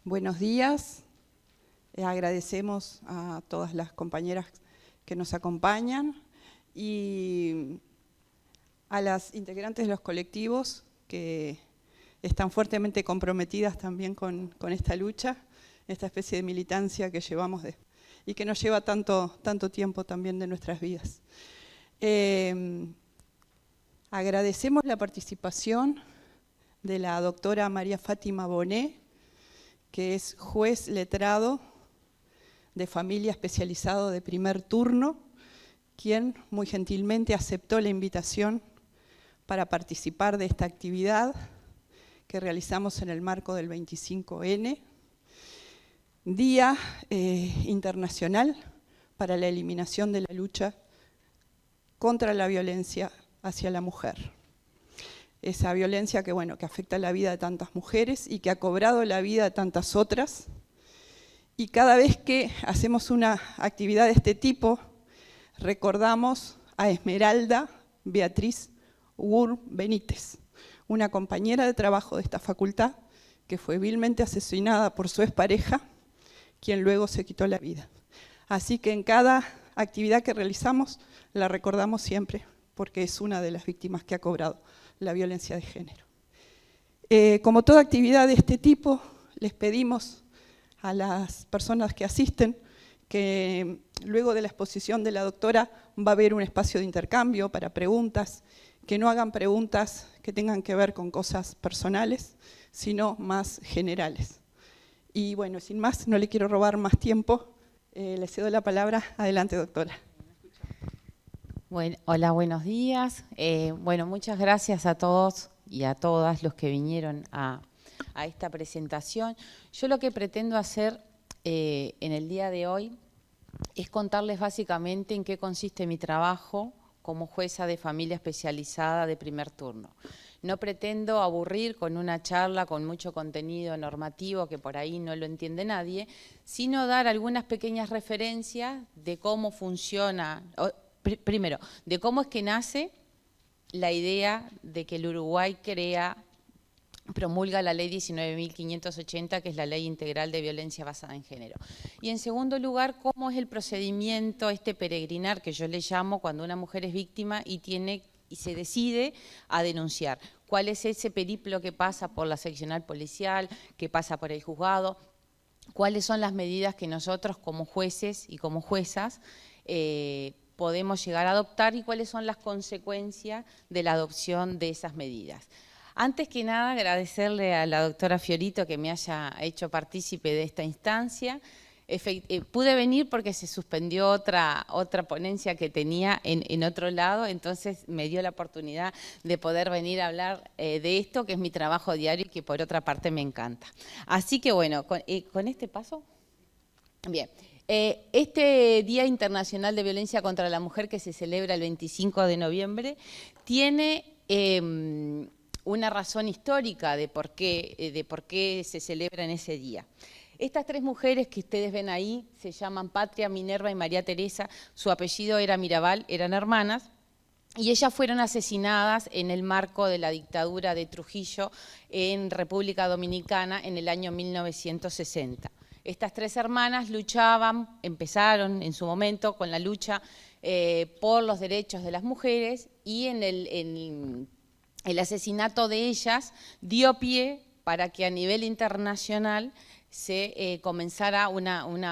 Buenos días. Agradecemos a todas las compañeras que nos acompañan y a las integrantes de los colectivos que están fuertemente comprometidas también con esta lucha, esta especie de militancia que llevamos y que nos lleva tanto tiempo también de nuestras vidas. Agradecemos la participación de la doctora María Fátima Bonet, que es juez letrado de familia especializado de primer turno, quien muy gentilmente aceptó la invitación para participar de esta actividad que realizamos en el marco del 25N, Día Internacional para la Eliminación de la Lucha contra la Violencia hacia la Mujer. Esa violencia que afecta la vida de tantas mujeres y que ha cobrado la vida de tantas otras. Y cada vez que hacemos una actividad de este tipo, recordamos a Esmeralda Beatriz Wurm Benítez, una compañera de trabajo de esta facultad que fue vilmente asesinada por su expareja, quien luego se quitó la vida. Así que en cada actividad que realizamos la recordamos siempre, porque es una de las víctimas que ha cobrado la violencia de género. Como toda actividad de este tipo, les pedimos a las personas que asisten que luego de la exposición de la doctora va a haber un espacio de intercambio para preguntas, que no hagan preguntas que tengan que ver con cosas personales, sino más generales. Y bueno, sin más, no le quiero robar más tiempo, le cedo la palabra. Adelante, doctora. Bueno, hola, buenos días. Muchas gracias a todos y a todas los que vinieron a esta presentación. Yo lo que pretendo hacer en el día de hoy es contarles básicamente en qué consiste mi trabajo como jueza de familia especializada de primer turno. No pretendo aburrir con una charla con mucho contenido normativo que por ahí no lo entiende nadie, sino dar algunas pequeñas referencias de cómo funciona. Primero, de cómo es que nace la idea de que el Uruguay promulga la ley 19.580, que es la Ley Integral de Violencia Basada en Género. Y en segundo lugar, cómo es el procedimiento, este peregrinar que yo le llamo cuando una mujer es víctima y se decide a denunciar. ¿Cuál es ese periplo que pasa por la seccional policial, que pasa por el juzgado? ¿Cuáles son las medidas que nosotros como jueces y como juezas podemos llegar a adoptar y cuáles son las consecuencias de la adopción de esas medidas? Antes que nada, agradecerle a la doctora Fiorito que me haya hecho partícipe de esta instancia. Pude venir porque se suspendió otra ponencia que tenía en otro lado, entonces me dio la oportunidad de poder venir a hablar de esto, que es mi trabajo diario y que por otra parte me encanta. Así que bueno, con este paso, bien. Este Día Internacional de Violencia contra la Mujer, que se celebra el 25 de noviembre, tiene una razón histórica de por qué se celebra en ese día. Estas tres mujeres que ustedes ven ahí se llaman Patria, Minerva y María Teresa. Su apellido era Mirabal, eran hermanas, y ellas fueron asesinadas en el marco de la dictadura de Trujillo en República Dominicana en el año 1960. Estas tres hermanas empezaron en su momento con la lucha por los derechos de las mujeres, y el asesinato de ellas dio pie para que a nivel internacional se comenzara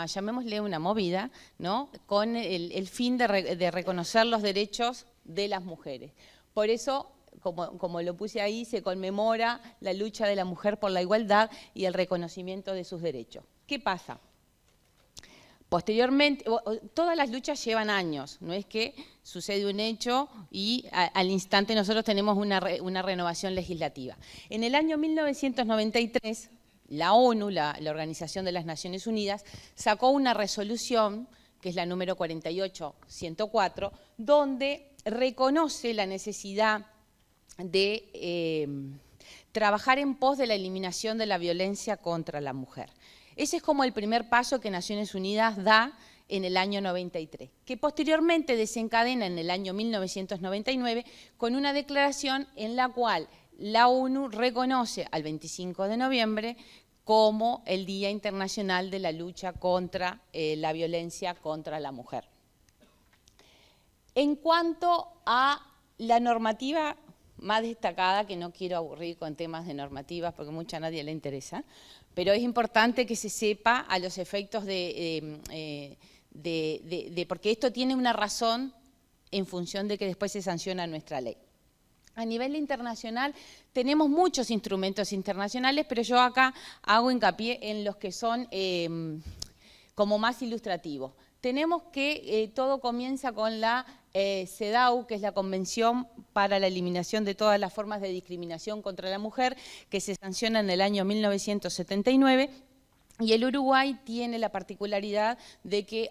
llamémosle una movida, ¿no?, con el fin de reconocer los derechos de las mujeres. Por eso, como lo puse ahí, se conmemora la lucha de la mujer por la igualdad y el reconocimiento de sus derechos. ¿Qué pasa? Posteriormente, todas las luchas llevan años, no es que sucede un hecho y al instante nosotros tenemos una renovación legislativa. En el año 1993, la ONU, la Organización de las Naciones Unidas, sacó una resolución, que es la número 48-104, donde reconoce la necesidad de trabajar en pos de la eliminación de la violencia contra la mujer. Ese es como el primer paso que Naciones Unidas da en el año 93, que posteriormente desencadena en el año 1999 con una declaración en la cual la ONU reconoce al 25 de noviembre como el Día Internacional de la Lucha contra la Violencia contra la Mujer. En cuanto a la normativa más destacada, que no quiero aburrir con temas de normativas porque mucho a nadie le interesa, pero es importante que se sepa a los efectos porque esto tiene una razón en función de que después se sanciona nuestra ley. A nivel internacional tenemos muchos instrumentos internacionales, pero yo acá hago hincapié en los que son como más ilustrativos. Tenemos que todo comienza con la CEDAW, que es la Convención para la Eliminación de todas las formas de discriminación contra la mujer, que se sanciona en el año 1979. Y el Uruguay tiene la particularidad de que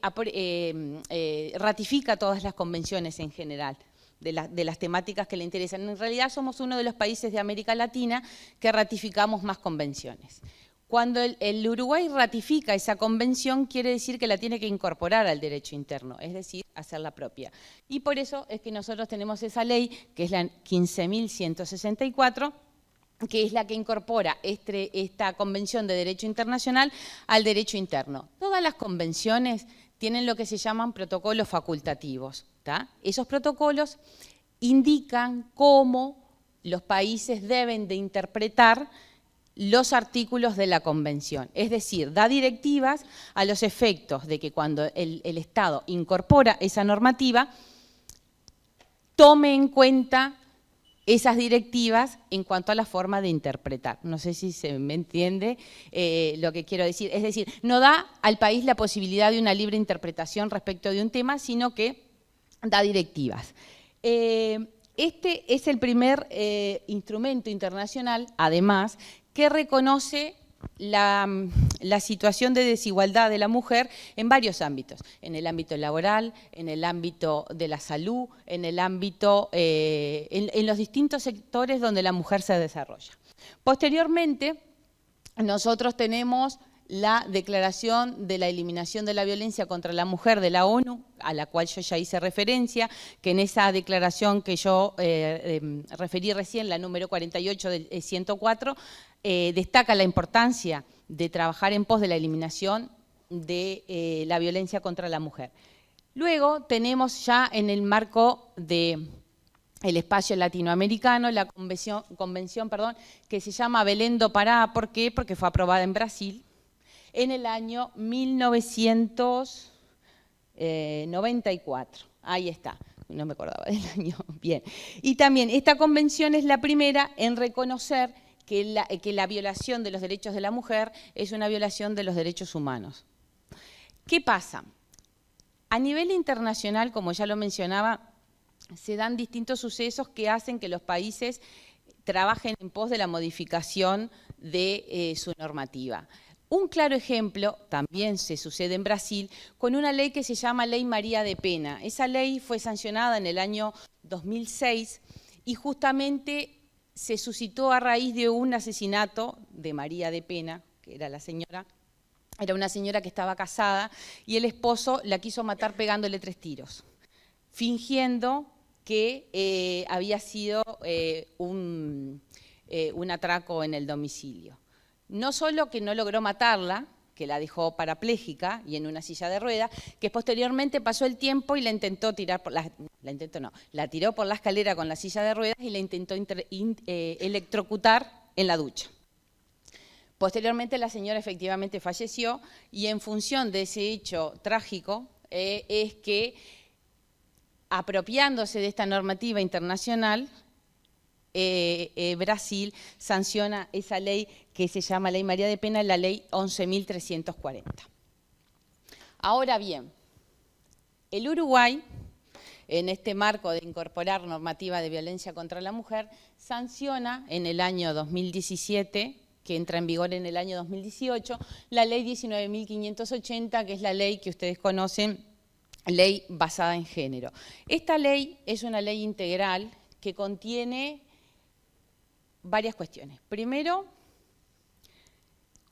ratifica todas las convenciones en general, de las temáticas que le interesan. En realidad somos uno de los países de América Latina que ratificamos más convenciones. Cuando el Uruguay ratifica esa convención, quiere decir que la tiene que incorporar al derecho interno, es decir, hacerla propia. Y por eso es que nosotros tenemos esa ley, que es la 15.164, que es la que incorpora esta Convención de Derecho Internacional al derecho interno. Todas las convenciones tienen lo que se llaman protocolos facultativos, ¿tá? Esos protocolos indican cómo los países deben de interpretar los artículos de la Convención. Es decir, da directivas a los efectos de que cuando el Estado incorpora esa normativa, tome en cuenta esas directivas en cuanto a la forma de interpretar. No sé si se me entiende lo que quiero decir. Es decir, no da al país la posibilidad de una libre interpretación respecto de un tema, sino que da directivas. Este es el primer instrumento internacional, además, que reconoce la situación de desigualdad de la mujer en varios ámbitos, en el ámbito laboral, en el ámbito de la salud, en el ámbito, en los distintos sectores donde la mujer se desarrolla. Posteriormente, nosotros tenemos la Declaración de la Eliminación de la Violencia contra la Mujer de la ONU, a la cual yo ya hice referencia, que en esa declaración que yo referí recién, la número 48 del 104, destaca la importancia de trabajar en pos de la eliminación de la violencia contra la mujer. Luego tenemos ya en el marco del espacio latinoamericano la convención que se llama Belém do Pará. ¿Por qué? Porque fue aprobada en Brasil en el año 1994. Ahí está, no me acordaba del año. Bien. Y también esta convención es la primera en reconocer que la violación de los derechos de la mujer es una violación de los derechos humanos. ¿Qué pasa? A nivel internacional, como ya lo mencionaba, se dan distintos sucesos que hacen que los países trabajen en pos de la modificación de su normativa. Un claro ejemplo también se sucede en Brasil con una ley que se llama Ley María de Pena. Esa ley fue sancionada en el año 2006 y justamente se suscitó a raíz de un asesinato de María de Pena, que era la señora, era una señora que estaba casada y el esposo la quiso matar pegándole 3 tiros, fingiendo que había sido un atraco en el domicilio. No solo que no logró matarla, que la dejó parapléjica y en una silla de ruedas, que posteriormente pasó el tiempo y la intentó tirar por la tiró por la escalera con la silla de ruedas y la intentó electrocutar en la ducha. Posteriormente la señora efectivamente falleció y en función de ese hecho trágico es que, apropiándose de esta normativa internacional, Brasil sanciona esa ley que se llama Ley María de Pena, la ley 11.340. Ahora bien, el Uruguay, en este marco de incorporar normativa de violencia contra la mujer, sanciona en el año 2017, que entra en vigor en el año 2018, la ley 19.580, que es la ley que ustedes conocen, ley basada en género. Esta ley es una ley integral que contiene varias cuestiones. Primero,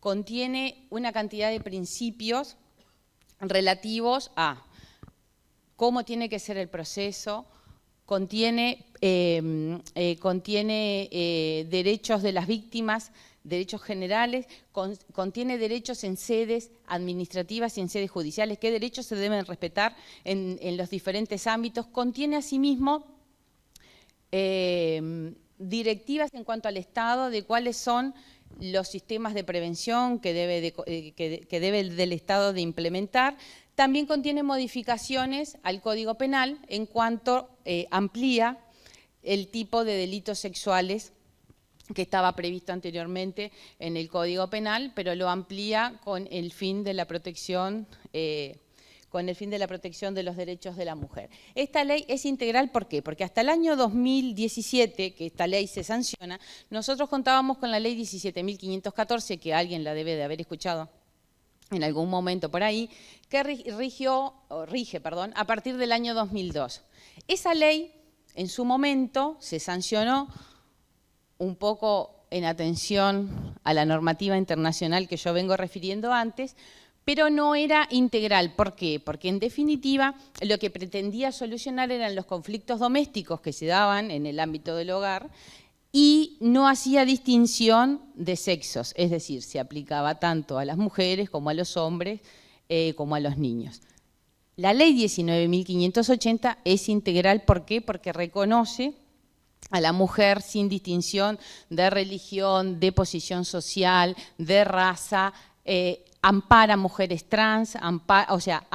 contiene una cantidad de principios relativos a cómo tiene que ser el proceso, contiene derechos de las víctimas derechos generales, contiene derechos en sedes administrativas y en sedes judiciales, qué derechos se deben respetar en los diferentes ámbitos, contiene asimismo directivas en cuanto al Estado de cuáles son los sistemas de prevención que debe del Estado de implementar. También contiene modificaciones al Código Penal en cuanto amplía el tipo de delitos sexuales que estaba previsto anteriormente en el Código Penal, pero lo amplía con el fin de la protección de los derechos de la mujer. Esta ley es integral, ¿por qué? Porque hasta el año 2017, que esta ley se sanciona, nosotros contábamos con la ley 17.514, que alguien la debe de haber escuchado en algún momento por ahí, que rige a partir del año 2002. Esa ley, en su momento, se sancionó un poco en atención a la normativa internacional que yo vengo refiriendo antes, pero no era integral. ¿Por qué? Porque en definitiva lo que pretendía solucionar eran los conflictos domésticos que se daban en el ámbito del hogar y no hacía distinción de sexos, es decir, se aplicaba tanto a las mujeres como a los hombres, como a los niños. La ley 19.580 es integral, ¿por qué? Porque reconoce a la mujer sin distinción de religión, de posición social, de raza, ampara mujeres trans, o sea,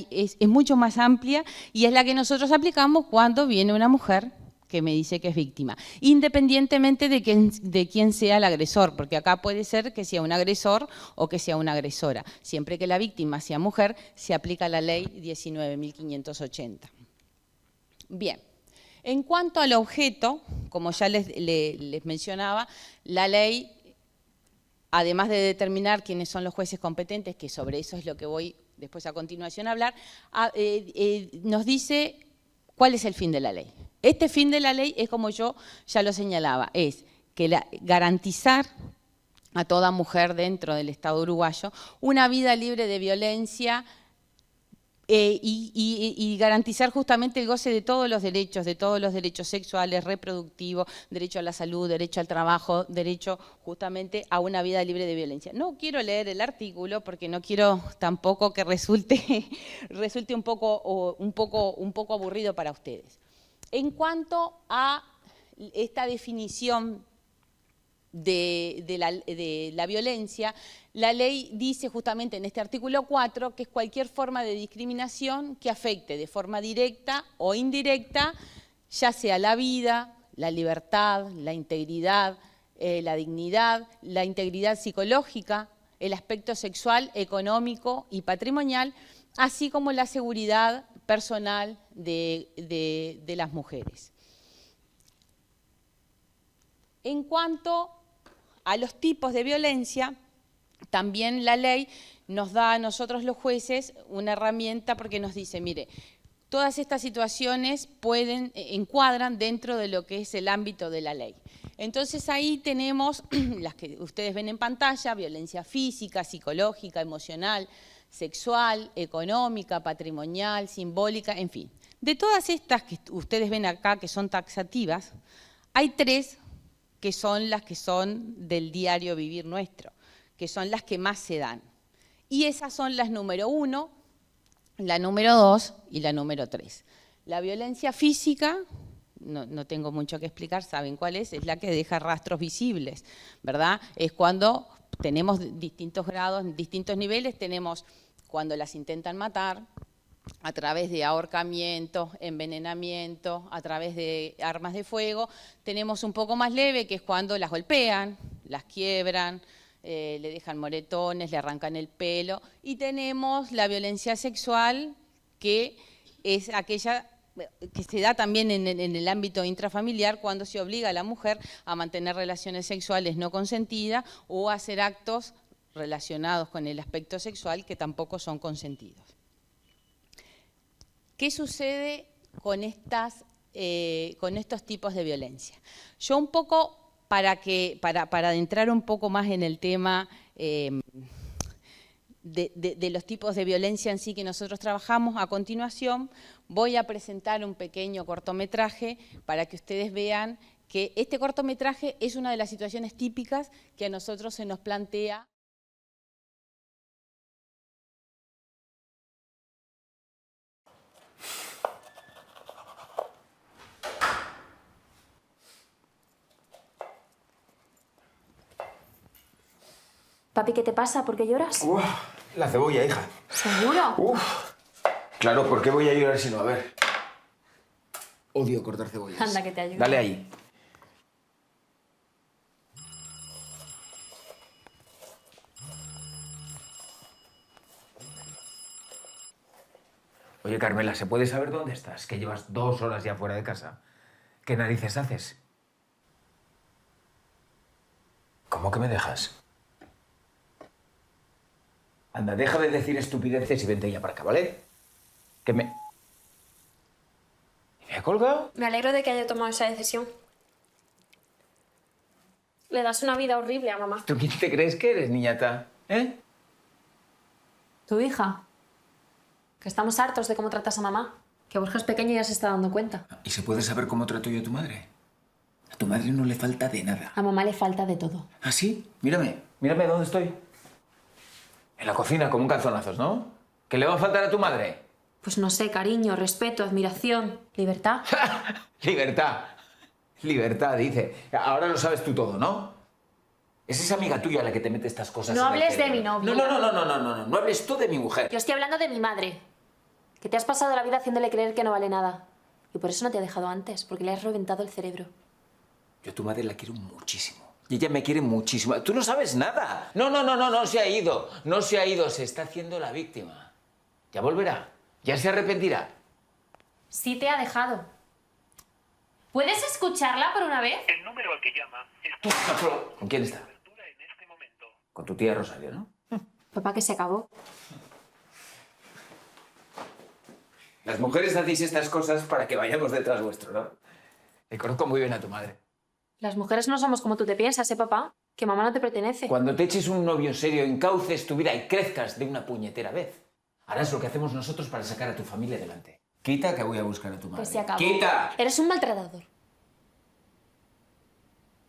es mucho más amplia y es la que nosotros aplicamos cuando viene una mujer que me dice que es víctima, independientemente de quién sea el agresor, porque acá puede ser que sea un agresor o que sea una agresora. Siempre que la víctima sea mujer, se aplica la ley 19.580. Bien. En cuanto al objeto, como ya les mencionaba, la ley, además de determinar quiénes son los jueces competentes, que sobre eso es lo que voy después a continuación a hablar, nos dice cuál es el fin de la ley. Este fin de la ley es, como yo ya lo señalaba, es que garantizar a toda mujer dentro del Estado uruguayo una vida libre de violencia, y garantizar justamente el goce de todos los derechos sexuales, reproductivos, derecho a la salud, derecho al trabajo, derecho justamente a una vida libre de violencia. No quiero leer el artículo porque no quiero tampoco que resulte un poco aburrido para ustedes. En cuanto a esta definición de la violencia, la ley dice justamente en este artículo 4 que es cualquier forma de discriminación que afecte de forma directa o indirecta, ya sea la vida, la libertad, la integridad, la dignidad, la integridad psicológica, el aspecto sexual, económico y patrimonial, así como la seguridad personal de las mujeres. En cuanto a los tipos de violencia, también la ley nos da a nosotros los jueces una herramienta porque nos dice, mire, todas estas situaciones encuadran dentro de lo que es el ámbito de la ley. Entonces ahí tenemos las que ustedes ven en pantalla: violencia física, psicológica, emocional, sexual, económica, patrimonial, simbólica, en fin. De todas estas que ustedes ven acá, que son taxativas, hay 3 que son las que son del diario vivir nuestro, que son las que más se dan. Y esas son las número 1, la número 2 y la número 3. La violencia física, no tengo mucho que explicar, saben cuál es la que deja rastros visibles, ¿verdad? Es cuando tenemos distintos grados, distintos niveles, tenemos cuando las intentan matar, a través de ahorcamiento, envenenamiento, a través de armas de fuego. Tenemos un poco más leve, que es cuando las golpean, las quiebran, le dejan moretones, le arrancan el pelo. Y tenemos la violencia sexual, que es aquella que se da también en el ámbito intrafamiliar, cuando se obliga a la mujer a mantener relaciones sexuales no consentidas o a hacer actos relacionados con el aspecto sexual que tampoco son consentidos. ¿Qué sucede con estos tipos de violencia? Yo un poco, para adentrar un poco más en el tema de los tipos de violencia en sí que nosotros trabajamos, a continuación voy a presentar un pequeño cortometraje para que ustedes vean que este cortometraje es una de las situaciones típicas que a nosotros se nos plantea. Papi, ¿qué te pasa? ¿Por qué lloras? Uf, la cebolla, hija. ¿Seguro? Uf. Claro, ¿por qué voy a llorar si no? A ver. Odio cortar cebollas. Anda, que te ayudo. Dale ahí. Oye, Carmela, ¿se puede saber dónde estás? Que llevas 2 horas ya fuera de casa. ¿Qué narices haces? ¿Cómo que me dejas? Anda, deja de decir estupideces y vente ya para acá, ¿vale? Que me... ¿Me ha colgado? Me alegro de que haya tomado esa decisión. Le das una vida horrible a mamá. ¿Tú quién te crees que eres, niñata? ¿Eh? ¿Tu hija? Que estamos hartos de cómo tratas a mamá. Que Borja es pequeño y ya se está dando cuenta. ¿Y se puede saber cómo trato yo a tu madre? A tu madre no le falta de nada. A mamá le falta de todo. ¿Ah, sí? Mírame. Mírame dónde estoy. En la cocina, como un calzonazos, ¿no? ¿Qué le va a faltar a tu madre? Pues no sé, cariño, respeto, admiración, libertad. Libertad. Libertad, dice. Ahora lo sabes tú todo, ¿no? Es esa amiga tuya la que te mete estas cosas. No en el hables de cerebro. mi novia. No. No hables tú de mi mujer. Yo estoy hablando de mi madre. Que te has pasado la vida haciéndole creer que no vale nada. Y por eso no te ha dejado antes, porque le has reventado el cerebro. Yo a tu madre la quiero muchísimo. Y ella me quiere muchísimo. Tú no sabes nada. No se ha ido. No se ha ido. Se está haciendo la víctima. Ya volverá. Ya se arrepentirá. Sí te ha dejado. ¿Puedes escucharla por una vez? El número al que llama está ¿Con quién está? cobertura en este momento. Con tu tía Rosario, ¿no? Papá, que se acabó. Las mujeres hacéis estas cosas para que vayamos detrás vuestro, ¿no? Le conozco muy bien a tu madre. Las mujeres no somos como tú te piensas, ¿eh, papá? Que mamá no te pertenece. Cuando te eches un novio serio, encauces tu vida y crezcas de una puñetera vez, harás lo que hacemos nosotros para sacar a tu familia adelante. Quita que voy a buscar a tu madre. Que se acabó. ¡Quita! Eres un maltratador.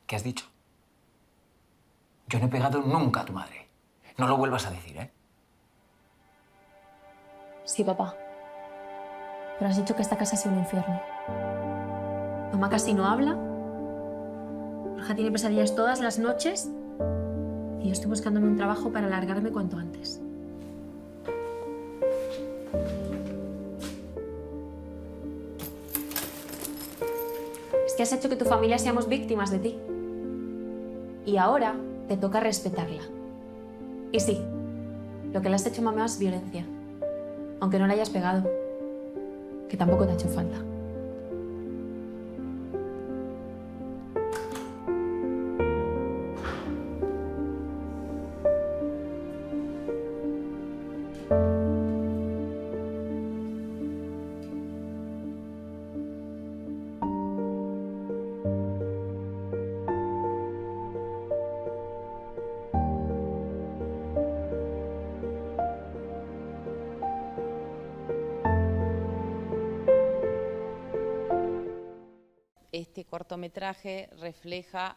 ¿Qué has dicho? Yo no he pegado nunca a tu madre. No lo vuelvas a decir, ¿eh? Sí, papá. Pero has dicho que esta casa ha sido un infierno. Mamá casi no habla. Borja tiene pesadillas todas las noches. Y yo estoy buscándome un trabajo para largarme cuanto antes. Es que has hecho que tu familia seamos víctimas de ti. Y ahora te toca respetarla. Y sí, lo que le has hecho a mamá es violencia. Aunque no le hayas pegado. Que tampoco te ha hecho falta. Este cortometraje refleja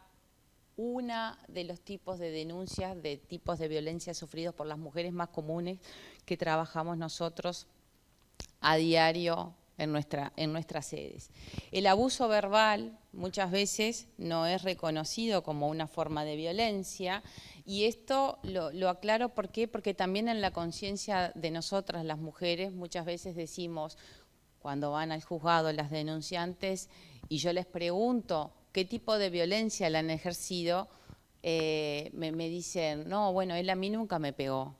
uno de los tipos de denuncias, de tipos de violencia sufridos por las mujeres más comunes que trabajamos nosotros a diario en nuestras sedes. El abuso verbal muchas veces no es reconocido como una forma de violencia y esto lo aclaro ¿por qué? Porque también en la conciencia de nosotras las mujeres muchas veces decimos, cuando van al juzgado las denunciantes y yo les pregunto qué tipo de violencia la han ejercido, me dicen, no, bueno, él a mí nunca me pegó.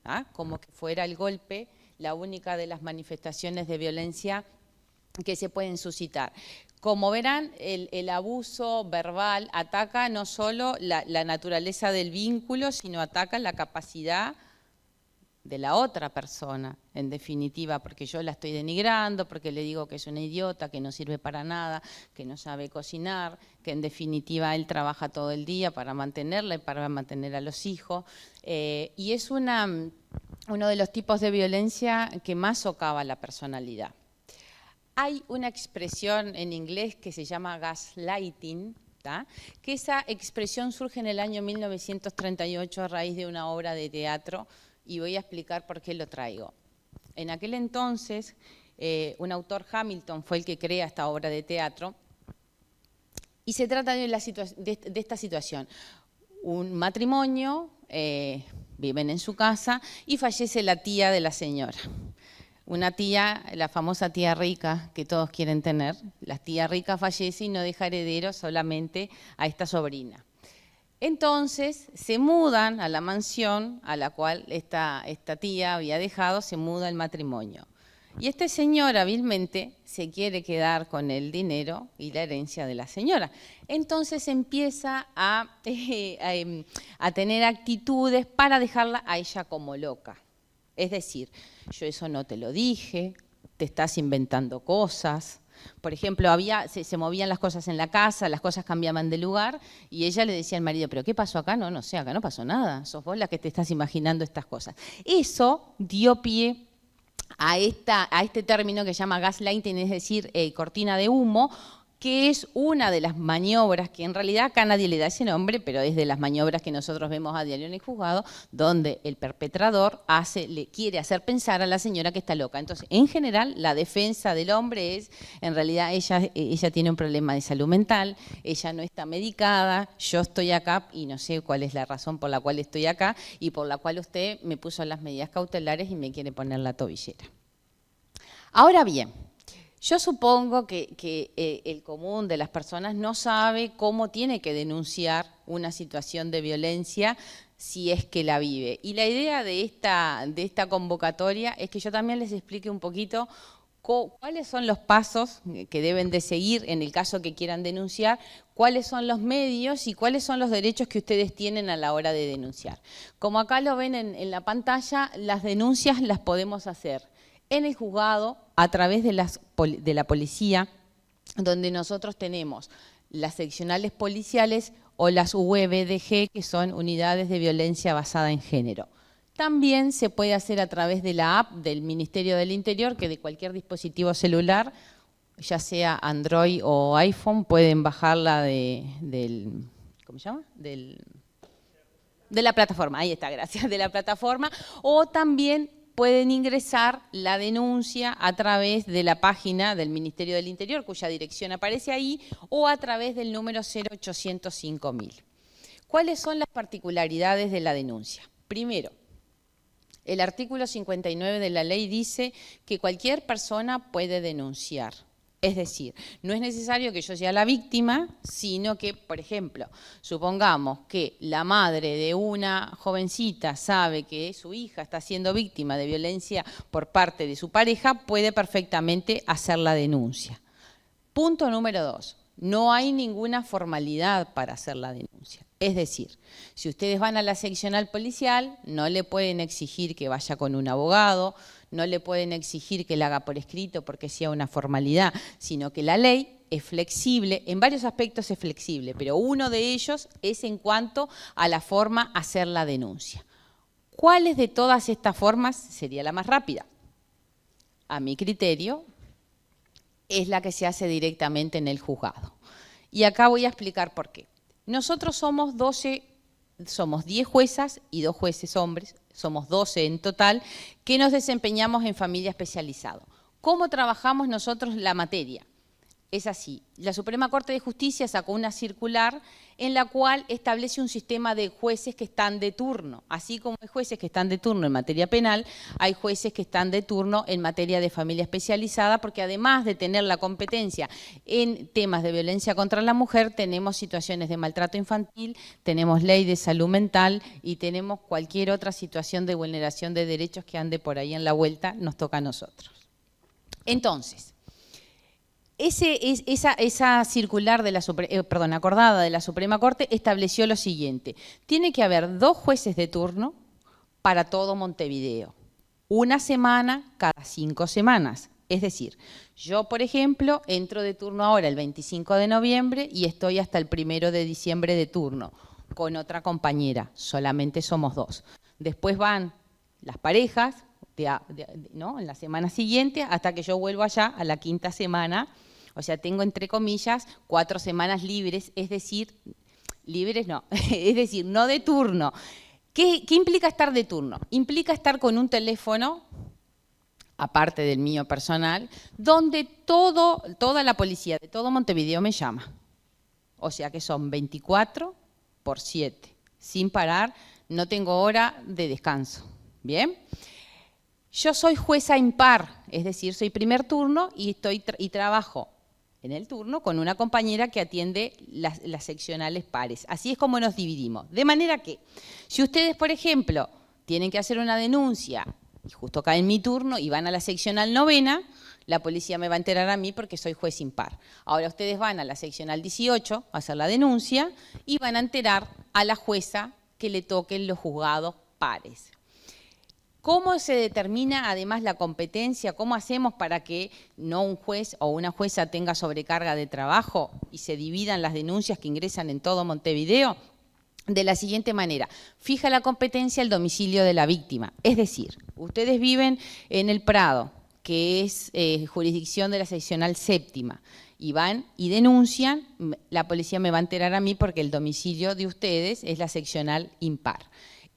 ¿Ah? Como que fuera el golpe la única de las manifestaciones de violencia que se pueden suscitar. Como verán, el abuso verbal ataca no solo la naturaleza del vínculo, sino ataca la capacidad de la otra persona, en definitiva, porque yo la estoy denigrando, porque le digo que es una idiota, que no sirve para nada, que no sabe cocinar, que en definitiva él trabaja todo el día para mantenerla y para mantener a los hijos. Y es uno de los tipos de violencia que más socava la personalidad. Hay una expresión en inglés que se llama gaslighting, ¿tá? Que esa expresión surge en el año 1938 a raíz de una obra de teatro, y voy a explicar por qué lo traigo. En aquel entonces, un autor, Hamilton, fue el que crea esta obra de teatro, y se trata de esta situación. Un matrimonio, viven en su casa y fallece la tía de la señora. Una tía, la famosa tía rica que todos quieren tener. La tía rica fallece y no deja heredero, solamente a esta sobrina. Entonces se mudan a la mansión a la cual esta tía había dejado, se muda el matrimonio. Y este señor hábilmente se quiere quedar con el dinero y la herencia de la señora. Entonces empieza a tener actitudes para dejarla a ella como loca. Es decir, yo eso no te lo dije, te estás inventando cosas. Por ejemplo, se movían las cosas en la casa, las cosas cambiaban de lugar y ella le decía al marido, ¿pero qué pasó acá? No sé, acá no pasó nada, sos vos la que te estás imaginando estas cosas. Eso dio pie a este término que se llama gaslighting, es decir, cortina de humo, que es una de las maniobras que en realidad acá nadie le da ese nombre, pero es de las maniobras que nosotros vemos a diario en el juzgado, donde el perpetrador le quiere hacer pensar a la señora que está loca. Entonces, en general, la defensa del hombre es, en realidad, ella tiene un problema de salud mental, ella no está medicada, yo estoy acá y no sé cuál es la razón por la cual estoy acá y por la cual usted me puso las medidas cautelares y me quiere poner la tobillera. Ahora bien, yo supongo que el común de las personas no sabe cómo tiene que denunciar una situación de violencia si es que la vive. Y la idea de esta convocatoria es que yo también les explique un poquito cuáles son los pasos que deben de seguir en el caso que quieran denunciar, cuáles son los medios y cuáles son los derechos que ustedes tienen a la hora de denunciar. Como acá lo ven en la pantalla, las denuncias las podemos hacer en el juzgado, a través de la policía, donde nosotros tenemos las seccionales policiales o las UVDG, que son unidades de violencia basada en género. También se puede hacer a través de la app del Ministerio del Interior, que de cualquier dispositivo celular, ya sea Android o iPhone, pueden bajarla ¿cómo se llama? De la plataforma, ahí está, gracias, de la plataforma, o también pueden ingresar la denuncia a través de la página del Ministerio del Interior, cuya dirección aparece ahí, o a través del número 0800 5000. ¿Cuáles son las particularidades de la denuncia? Primero, el artículo 59 de la ley dice que cualquier persona puede denunciar. Es decir, no es necesario que yo sea la víctima, sino que, por ejemplo, supongamos que la madre de una jovencita sabe que su hija está siendo víctima de violencia por parte de su pareja, puede perfectamente hacer la denuncia. Punto número 2. No hay ninguna formalidad para hacer la denuncia. Es decir, si ustedes van a la seccional policial, no le pueden exigir que vaya con un abogado, no le pueden exigir que la haga por escrito porque sea una formalidad, sino que la ley es flexible, en varios aspectos es flexible, pero uno de ellos es en cuanto a la forma de hacer la denuncia. ¿Cuáles de todas estas formas sería la más rápida? A mi criterio, es la que se hace directamente en el juzgado. Y acá voy a explicar por qué. Nosotros somos 10 juezas y 2 jueces hombres, somos 12 en total, que nos desempeñamos en familia especializada. ¿Cómo trabajamos nosotros la materia? Es así, la Suprema Corte de Justicia sacó una circular en la cual establece un sistema de jueces que están de turno. Así como hay jueces que están de turno en materia penal, hay jueces que están de turno en materia de familia especializada, porque además de tener la competencia en temas de violencia contra la mujer, tenemos situaciones de maltrato infantil, tenemos ley de salud mental y tenemos cualquier otra situación de vulneración de derechos que ande por ahí en la vuelta, nos toca a nosotros. Entonces, esa circular acordada de la Suprema Corte estableció lo siguiente: tiene que haber 2 jueces de turno para todo Montevideo, una semana cada 5 semanas. Es decir, yo, por ejemplo, entro de turno ahora el 25 de noviembre y estoy hasta el 1 de diciembre de turno con otra compañera, solamente somos 2. Después van las parejas, ¿no? En la semana siguiente, hasta que yo vuelvo allá a la 5ª semana. O sea, tengo, entre comillas, 4 semanas libres, es decir, libres no, es decir, no de turno. ¿Qué implica estar de turno? Implica estar con un teléfono, aparte del mío personal, donde toda la policía de todo Montevideo me llama. O sea que son 24/7, sin parar, no tengo hora de descanso. ¿Bien? Yo soy jueza impar, es decir, soy primer turno y trabajo en el turno con una compañera que atiende las seccionales pares. Así es como nos dividimos. De manera que, si ustedes, por ejemplo, tienen que hacer una denuncia y justo cae en mi turno y van a la seccional 9ª, la policía me va a enterar a mí porque soy juez impar. Ahora ustedes van a la seccional 18 a hacer la denuncia y van a enterar a la jueza que le toquen los juzgados pares. ¿Cómo se determina además la competencia? ¿Cómo hacemos para que no un juez o una jueza tenga sobrecarga de trabajo y se dividan las denuncias que ingresan en todo Montevideo? De la siguiente manera, fija la competencia el domicilio de la víctima. Es decir, ustedes viven en el Prado, que es jurisdicción de la seccional 7ª, y van y denuncian, la policía me va a enterar a mí porque el domicilio de ustedes es la seccional impar.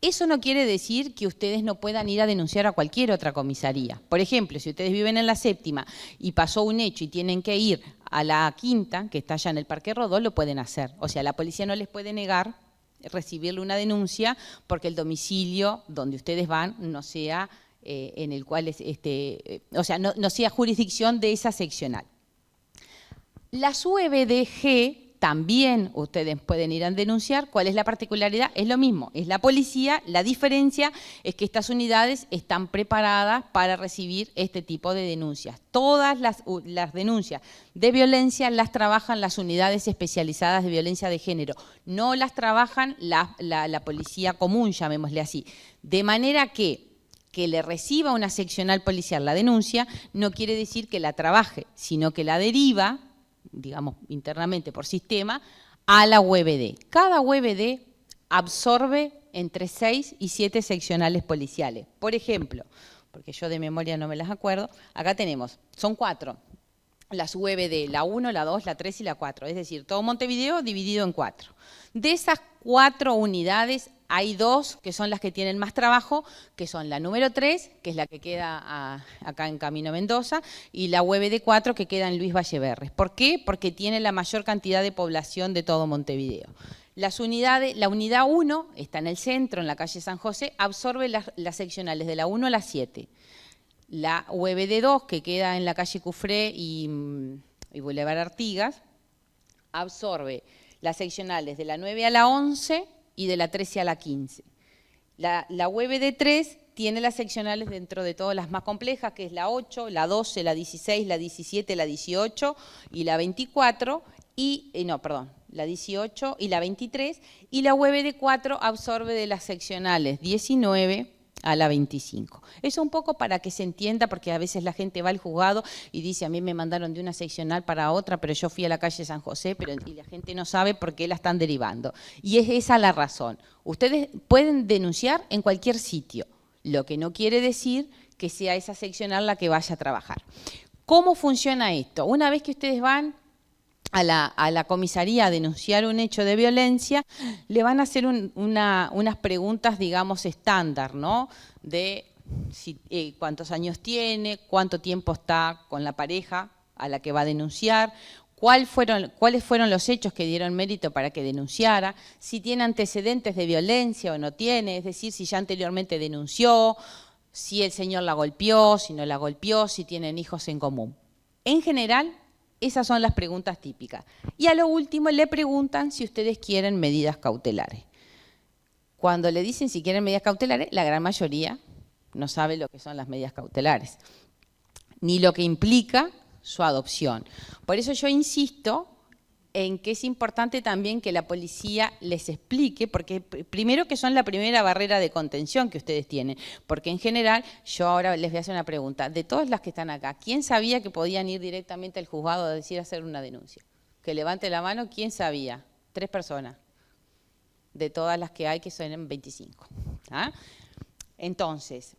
Eso no quiere decir que ustedes no puedan ir a denunciar a cualquier otra comisaría. Por ejemplo, si ustedes viven en la 7ª y pasó un hecho y tienen que ir a la 5ª, que está allá en el Parque Rodó, lo pueden hacer. O sea, la policía no les puede negar recibirle una denuncia porque el domicilio donde ustedes van no sea en el cual o sea, no sea jurisdicción de esa seccional. Las UEBDG también ustedes pueden ir a denunciar. ¿Cuál es la particularidad? Es lo mismo, es la policía. La diferencia es que estas unidades están preparadas para recibir este tipo de denuncias. Todas las denuncias de violencia las trabajan las unidades especializadas de violencia de género, no las trabajan la policía común, llamémosle así. De manera que le reciba una seccional policial la denuncia no quiere decir que la trabaje, sino que la deriva, digamos, internamente por sistema, a la UEBD. Cada UEBD absorbe entre 6 y 7 seccionales policiales. Por ejemplo, porque yo de memoria no me las acuerdo, acá tenemos, son 4, las UEBD, la 1, la 2, la 3 y la 4, es decir, todo Montevideo dividido en 4. De esas 4 unidades, hay 2 que son las que tienen más trabajo, que son la número 3, que es la que queda acá en Camino Mendoza, y la UEBD 4, que queda en Luis Valleverres. ¿Por qué? Porque tiene la mayor cantidad de población de todo Montevideo. La unidad 1 está en el centro, en la calle San José, absorbe las seccionales de la 1 a la 7. La UEBD 2, que queda en la calle Cufré y Boulevard Artigas, absorbe las seccionales de la 9 a la 11 y de la 13 a la 15. La UEBD 3 tiene las seccionales dentro de todas las más complejas, que es la 8, la 12, la 16, la 17, la 18 y la 24, la 18 y la 23, y la UEBD 4 absorbe de las seccionales 19 a la 25. Eso un poco para que se entienda, porque a veces la gente va al juzgado y dice, a mí me mandaron de una seccional para otra, pero yo fui a la calle San José, y la gente no sabe por qué la están derivando. Y es esa la razón. Ustedes pueden denunciar en cualquier sitio, lo que no quiere decir que sea esa seccional la que vaya a trabajar. ¿Cómo funciona esto? Una vez que ustedes van a la comisaría a denunciar un hecho de violencia, le van a hacer unas preguntas, digamos, estándar, ¿no? De cuántos años tiene, cuánto tiempo está con la pareja a la que va a denunciar, cuáles fueron los hechos que dieron mérito para que denunciara, si tiene antecedentes de violencia o no tiene, es decir, si ya anteriormente denunció, si el señor la golpeó, si no la golpeó, si tienen hijos en común. En general, esas son las preguntas típicas. Y a lo último le preguntan si ustedes quieren medidas cautelares. Cuando le dicen si quieren medidas cautelares, la gran mayoría no sabe lo que son las medidas cautelares, ni lo que implica su adopción. Por eso yo insisto en que es importante también que la policía les explique, porque primero que son la primera barrera de contención que ustedes tienen, porque en general, yo ahora les voy a hacer una pregunta, de todas las que están acá, ¿quién sabía que podían ir directamente al juzgado a decir hacer una denuncia? Que levante la mano, ¿quién sabía? 3 personas, de todas las que hay, que son 25. ¿Ah? Entonces,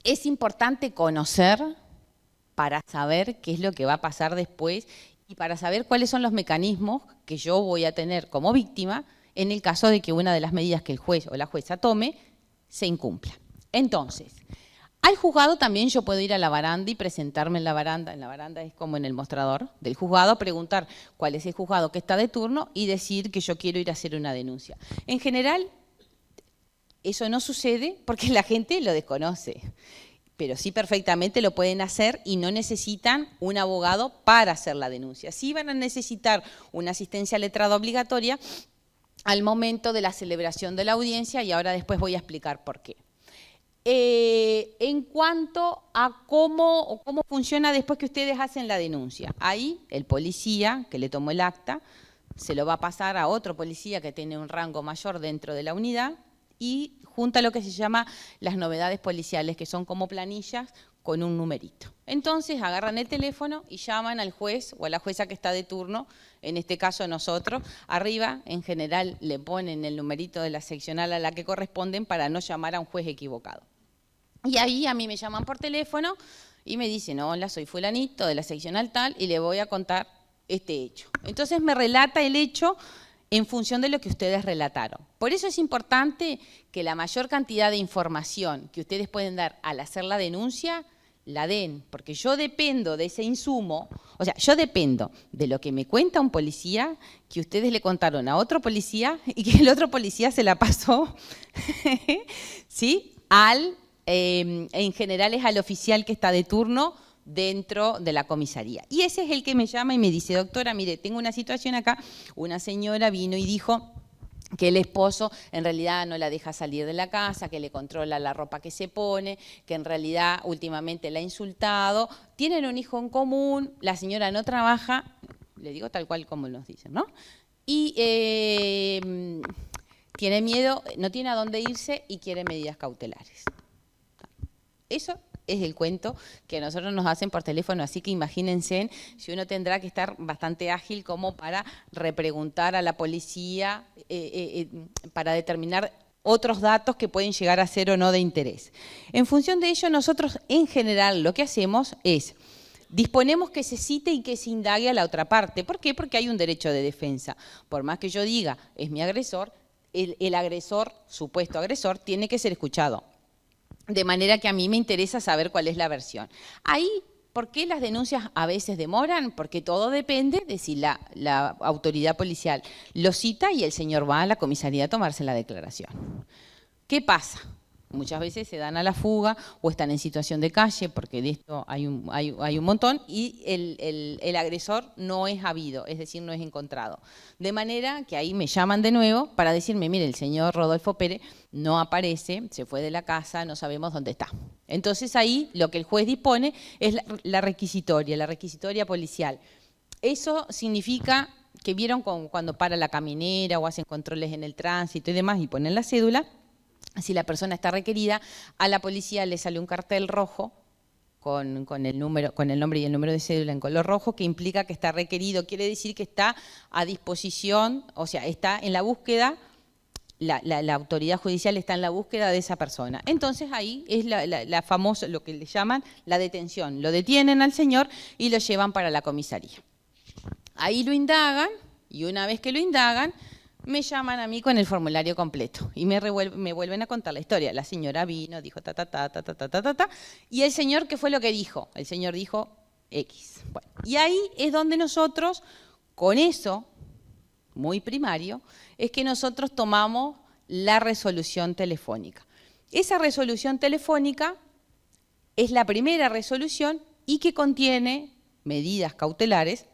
es importante conocer para saber qué es lo que va a pasar después y para saber cuáles son los mecanismos que yo voy a tener como víctima en el caso de que una de las medidas que el juez o la jueza tome se incumpla. Entonces, al juzgado también yo puedo ir a la baranda y presentarme en la baranda es como en el mostrador del juzgado, preguntar cuál es el juzgado que está de turno y decir que yo quiero ir a hacer una denuncia. En general, eso no sucede porque la gente lo desconoce, pero sí perfectamente lo pueden hacer y no necesitan un abogado para hacer la denuncia. Sí van a necesitar una asistencia letrada obligatoria al momento de la celebración de la audiencia y ahora después voy a explicar por qué. En cuanto a cómo funciona después que ustedes hacen la denuncia, ahí el policía que le tomó el acta se lo va a pasar a otro policía que tiene un rango mayor dentro de la unidad y junta lo que se llama las novedades policiales, que son como planillas con un numerito. Entonces agarran el teléfono y llaman al juez o a la jueza que está de turno, en este caso nosotros. Arriba, en general, le ponen el numerito de la seccional a la que corresponden para no llamar a un juez equivocado. Y ahí a mí me llaman por teléfono y me dicen, hola, soy fulanito de la seccional tal y le voy a contar este hecho. Entonces me relata el hecho en función de lo que ustedes relataron. Por eso es importante que la mayor cantidad de información que ustedes pueden dar al hacer la denuncia, la den, porque yo dependo de ese insumo, o sea, yo dependo de lo que me cuenta un policía, que ustedes le contaron a otro policía y que el otro policía se la pasó, ¿sí? En general es al oficial que está de turno dentro de la comisaría. Y ese es el que me llama y me dice, doctora, mire, tengo una situación acá, una señora vino y dijo que el esposo en realidad no la deja salir de la casa, que le controla la ropa que se pone, que en realidad últimamente la ha insultado, tienen un hijo en común, la señora no trabaja, le digo tal cual como nos dicen, ¿no? Y tiene miedo, no tiene a dónde irse y quiere medidas cautelares. Eso es el cuento que a nosotros nos hacen por teléfono, así que imagínense si uno tendrá que estar bastante ágil como para repreguntar a la policía, para determinar otros datos que pueden llegar a ser o no de interés. En función de ello, nosotros en general lo que hacemos es, disponemos que se cite y que se indague a la otra parte. ¿Por qué? Porque hay un derecho de defensa. Por más que yo diga, es mi agresor, el agresor, supuesto agresor, tiene que ser escuchado. De manera que a mí me interesa saber cuál es la versión. Ahí, ¿por qué las denuncias a veces demoran? Porque todo depende de si la autoridad policial lo cita y el señor va a la comisaría a tomarse la declaración. ¿Qué pasa? Muchas veces se dan a la fuga o están en situación de calle, porque de esto hay un montón, y el agresor no es habido, es decir, no es encontrado. De manera que ahí me llaman de nuevo para decirme, mire, el señor Rodolfo Pérez no aparece, se fue de la casa, no sabemos dónde está. Entonces ahí lo que el juez dispone es la requisitoria policial. Eso significa que vieron cuando para la caminera o hacen controles en el tránsito y demás y ponen la cédula. Si la persona está requerida, a la policía le sale un cartel rojo con el nombre y el número de cédula en color rojo, que implica que está requerido, quiere decir que está a disposición, o sea, está en la búsqueda, la autoridad judicial está en la búsqueda de esa persona. Entonces ahí es la famosa, lo que le llaman la detención. Lo detienen al señor y lo llevan para la comisaría. Ahí lo indagan y una vez que lo indagan, me llaman a mí con el formulario completo y me vuelven a contar la historia. La señora vino, dijo ta, ta, ta, ta, ta, ta, ta, ta, y el señor, ¿qué fue lo que dijo? El señor dijo X. Bueno, y ahí es donde nosotros, con eso, muy primario, es que nosotros tomamos la resolución telefónica. Esa resolución telefónica es la primera resolución y que contiene medidas cautelares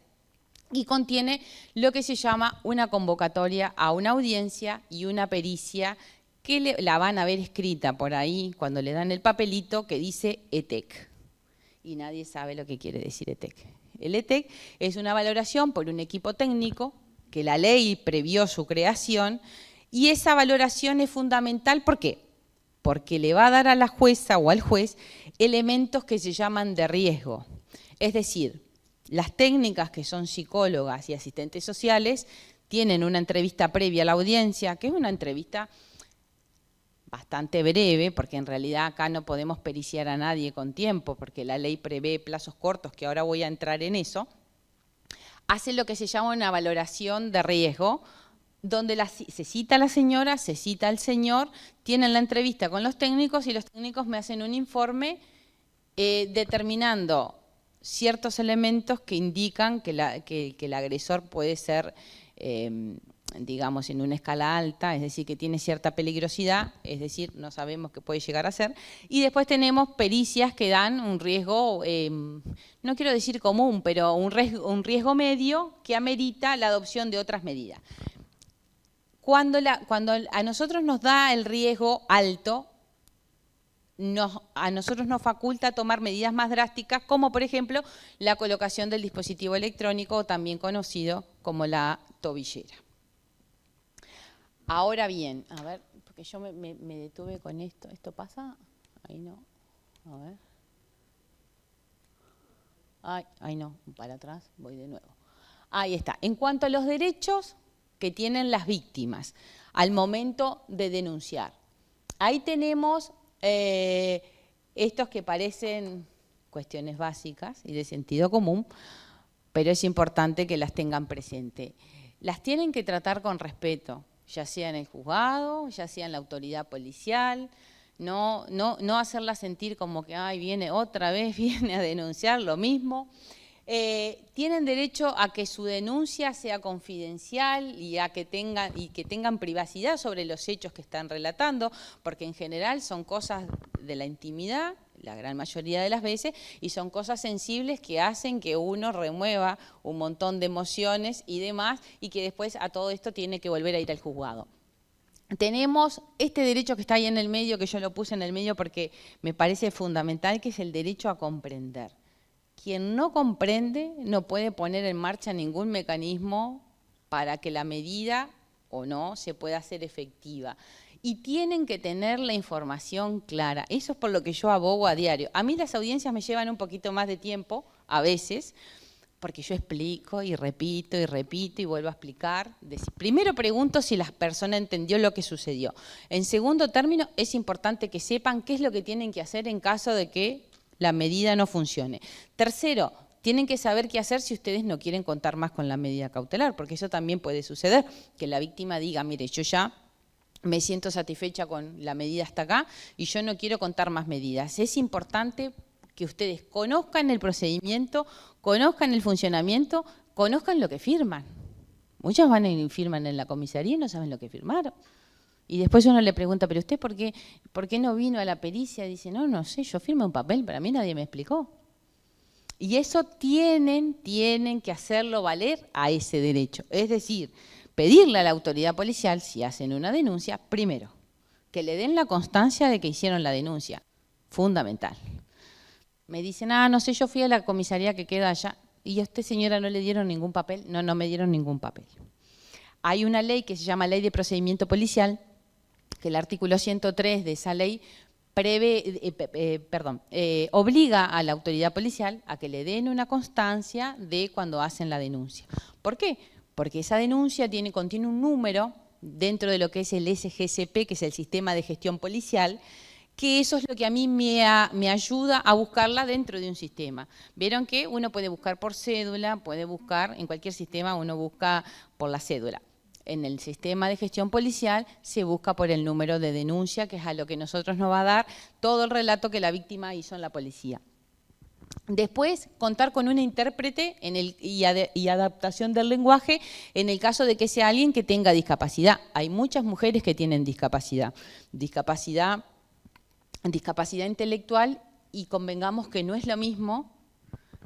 y contiene lo que se llama una convocatoria a una audiencia y una pericia que la van a ver escrita por ahí cuando le dan el papelito que dice ETEC. Y nadie sabe lo que quiere decir ETEC. El ETEC es una valoración por un equipo técnico que la ley previó su creación y esa valoración es fundamental. ¿Por qué? Porque le va a dar a la jueza o al juez elementos que se llaman de riesgo. Es decir, las técnicas que son psicólogas y asistentes sociales tienen una entrevista previa a la audiencia, que es una entrevista bastante breve, porque en realidad acá no podemos periciar a nadie con tiempo, porque la ley prevé plazos cortos, que ahora voy a entrar en eso, hace lo que se llama una valoración de riesgo, donde se cita a la señora, se cita al señor, tienen la entrevista con los técnicos y los técnicos me hacen un informe determinando ciertos elementos que indican que el agresor puede ser, digamos, en una escala alta, es decir, que tiene cierta peligrosidad, es decir, no sabemos qué puede llegar a ser. Y después tenemos pericias que dan un riesgo, no quiero decir común, pero un riesgo medio que amerita la adopción de otras medidas. Cuando a nosotros nos da el riesgo alto, a nosotros nos faculta tomar medidas más drásticas, como por ejemplo la colocación del dispositivo electrónico, también conocido como la tobillera. Ahora bien, a ver, porque yo me detuve con esto. ¿Esto pasa? Ahí no. A ver. Ay, no, para atrás, voy de nuevo. Ahí está. En cuanto a los derechos que tienen las víctimas al momento de denunciar. Ahí tenemos estos que parecen cuestiones básicas y de sentido común, pero es importante que las tengan presente. Las tienen que tratar con respeto, ya sea en el juzgado, ya sea en la autoridad policial, no hacerlas sentir como que ay, viene otra vez, viene a denunciar lo mismo. Tienen derecho a que su denuncia sea confidencial y a que tengan privacidad sobre los hechos que están relatando, porque en general son cosas de la intimidad, la gran mayoría de las veces, y son cosas sensibles que hacen que uno remueva un montón de emociones y demás, y que después a todo esto tiene que volver a ir al juzgado. Tenemos este derecho que está ahí en el medio, que yo lo puse en el medio porque me parece fundamental, que es el derecho a comprender. Quien no comprende no puede poner en marcha ningún mecanismo para que la medida o no se pueda hacer efectiva. Y tienen que tener la información clara. Eso es por lo que yo abogo a diario. A mí las audiencias me llevan un poquito más de tiempo, a veces, porque yo explico y repito y vuelvo a explicar. Primero pregunto si la persona entendió lo que sucedió. En segundo término, es importante que sepan qué es lo que tienen que hacer en caso de que la medida no funcione. Tercero, tienen que saber qué hacer si ustedes no quieren contar más con la medida cautelar, porque eso también puede suceder, que la víctima diga, mire, yo ya me siento satisfecha con la medida hasta acá y yo no quiero contar más medidas. Es importante que ustedes conozcan el procedimiento, conozcan el funcionamiento, conozcan lo que firman. Muchos van y firman en la comisaría y no saben lo que firmaron. Y después uno le pregunta, ¿pero usted por qué no vino a la pericia? Dice, no sé, yo firmé un papel, pero a mí nadie me explicó. Y eso tienen que hacerlo valer a ese derecho. Es decir, pedirle a la autoridad policial, si hacen una denuncia, primero, que le den la constancia de que hicieron la denuncia. Fundamental. Me dicen, no sé, yo fui a la comisaría que queda allá. ¿Y a usted, señora, no le dieron ningún papel? No me dieron ningún papel. Hay una ley que se llama Ley de Procedimiento Policial, que el artículo 103 de esa ley obliga a la autoridad policial a que le den una constancia de cuando hacen la denuncia. ¿Por qué? Porque esa denuncia contiene un número dentro de lo que es el SGSP, que es el Sistema de Gestión Policial, que eso es lo que a mí me ayuda a buscarla dentro de un sistema. Vieron que uno puede buscar por cédula, puede buscar, en cualquier sistema uno busca por la cédula. En el sistema de gestión policial se busca por el número de denuncia, que es a lo que nosotros nos va a dar todo el relato que la víctima hizo en la policía. Después, contar con un intérprete y adaptación del lenguaje en el caso de que sea alguien que tenga discapacidad. Hay muchas mujeres que tienen discapacidad intelectual, y convengamos que no es lo mismo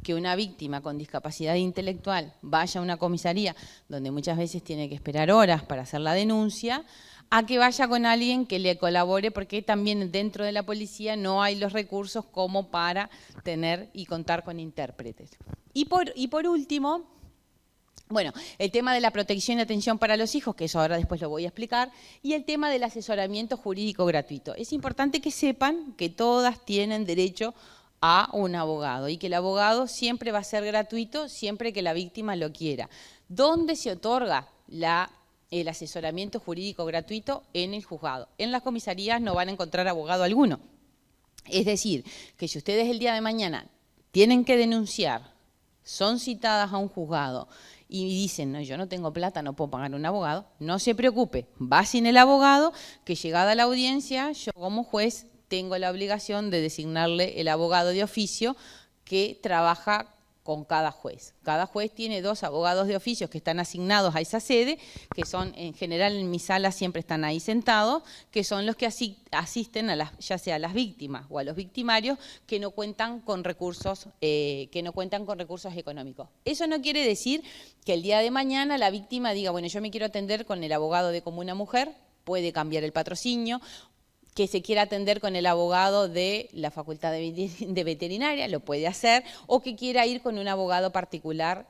que una víctima con discapacidad intelectual vaya a una comisaría donde muchas veces tiene que esperar horas para hacer la denuncia, a que vaya con alguien que le colabore, porque también dentro de la policía no hay los recursos como para tener y contar con intérpretes. Y por último, bueno, el tema de la protección y atención para los hijos, que eso ahora después lo voy a explicar, y el tema del asesoramiento jurídico gratuito. Es importante que sepan que todas tienen derecho a un abogado y que el abogado siempre va a ser gratuito siempre que la víctima lo quiera. ¿Dónde se otorga la el asesoramiento jurídico gratuito en el juzgado. En las comisarías no van a encontrar abogado alguno. Es decir, que si ustedes el día de mañana tienen que denunciar, son citadas a un juzgado y dicen, no, yo no tengo plata, no puedo pagar un abogado, no se preocupe, va sin el abogado, que llegada la audiencia, yo como juez tengo la obligación de designarle el abogado de oficio que trabaja con cada juez. Cada juez tiene 2 abogados de oficio que están asignados a esa sede, que son, en general en mi sala siempre están ahí sentados, que son los que asisten a ya sea a las víctimas o a los victimarios que no cuentan con recursos, económicos. Eso no quiere decir que el día de mañana la víctima diga, bueno, yo me quiero atender con el abogado de Como una Mujer, puede cambiar el patrocinio, que se quiera atender con el abogado de la Facultad de Veterinaria, lo puede hacer, o que quiera ir con un abogado particular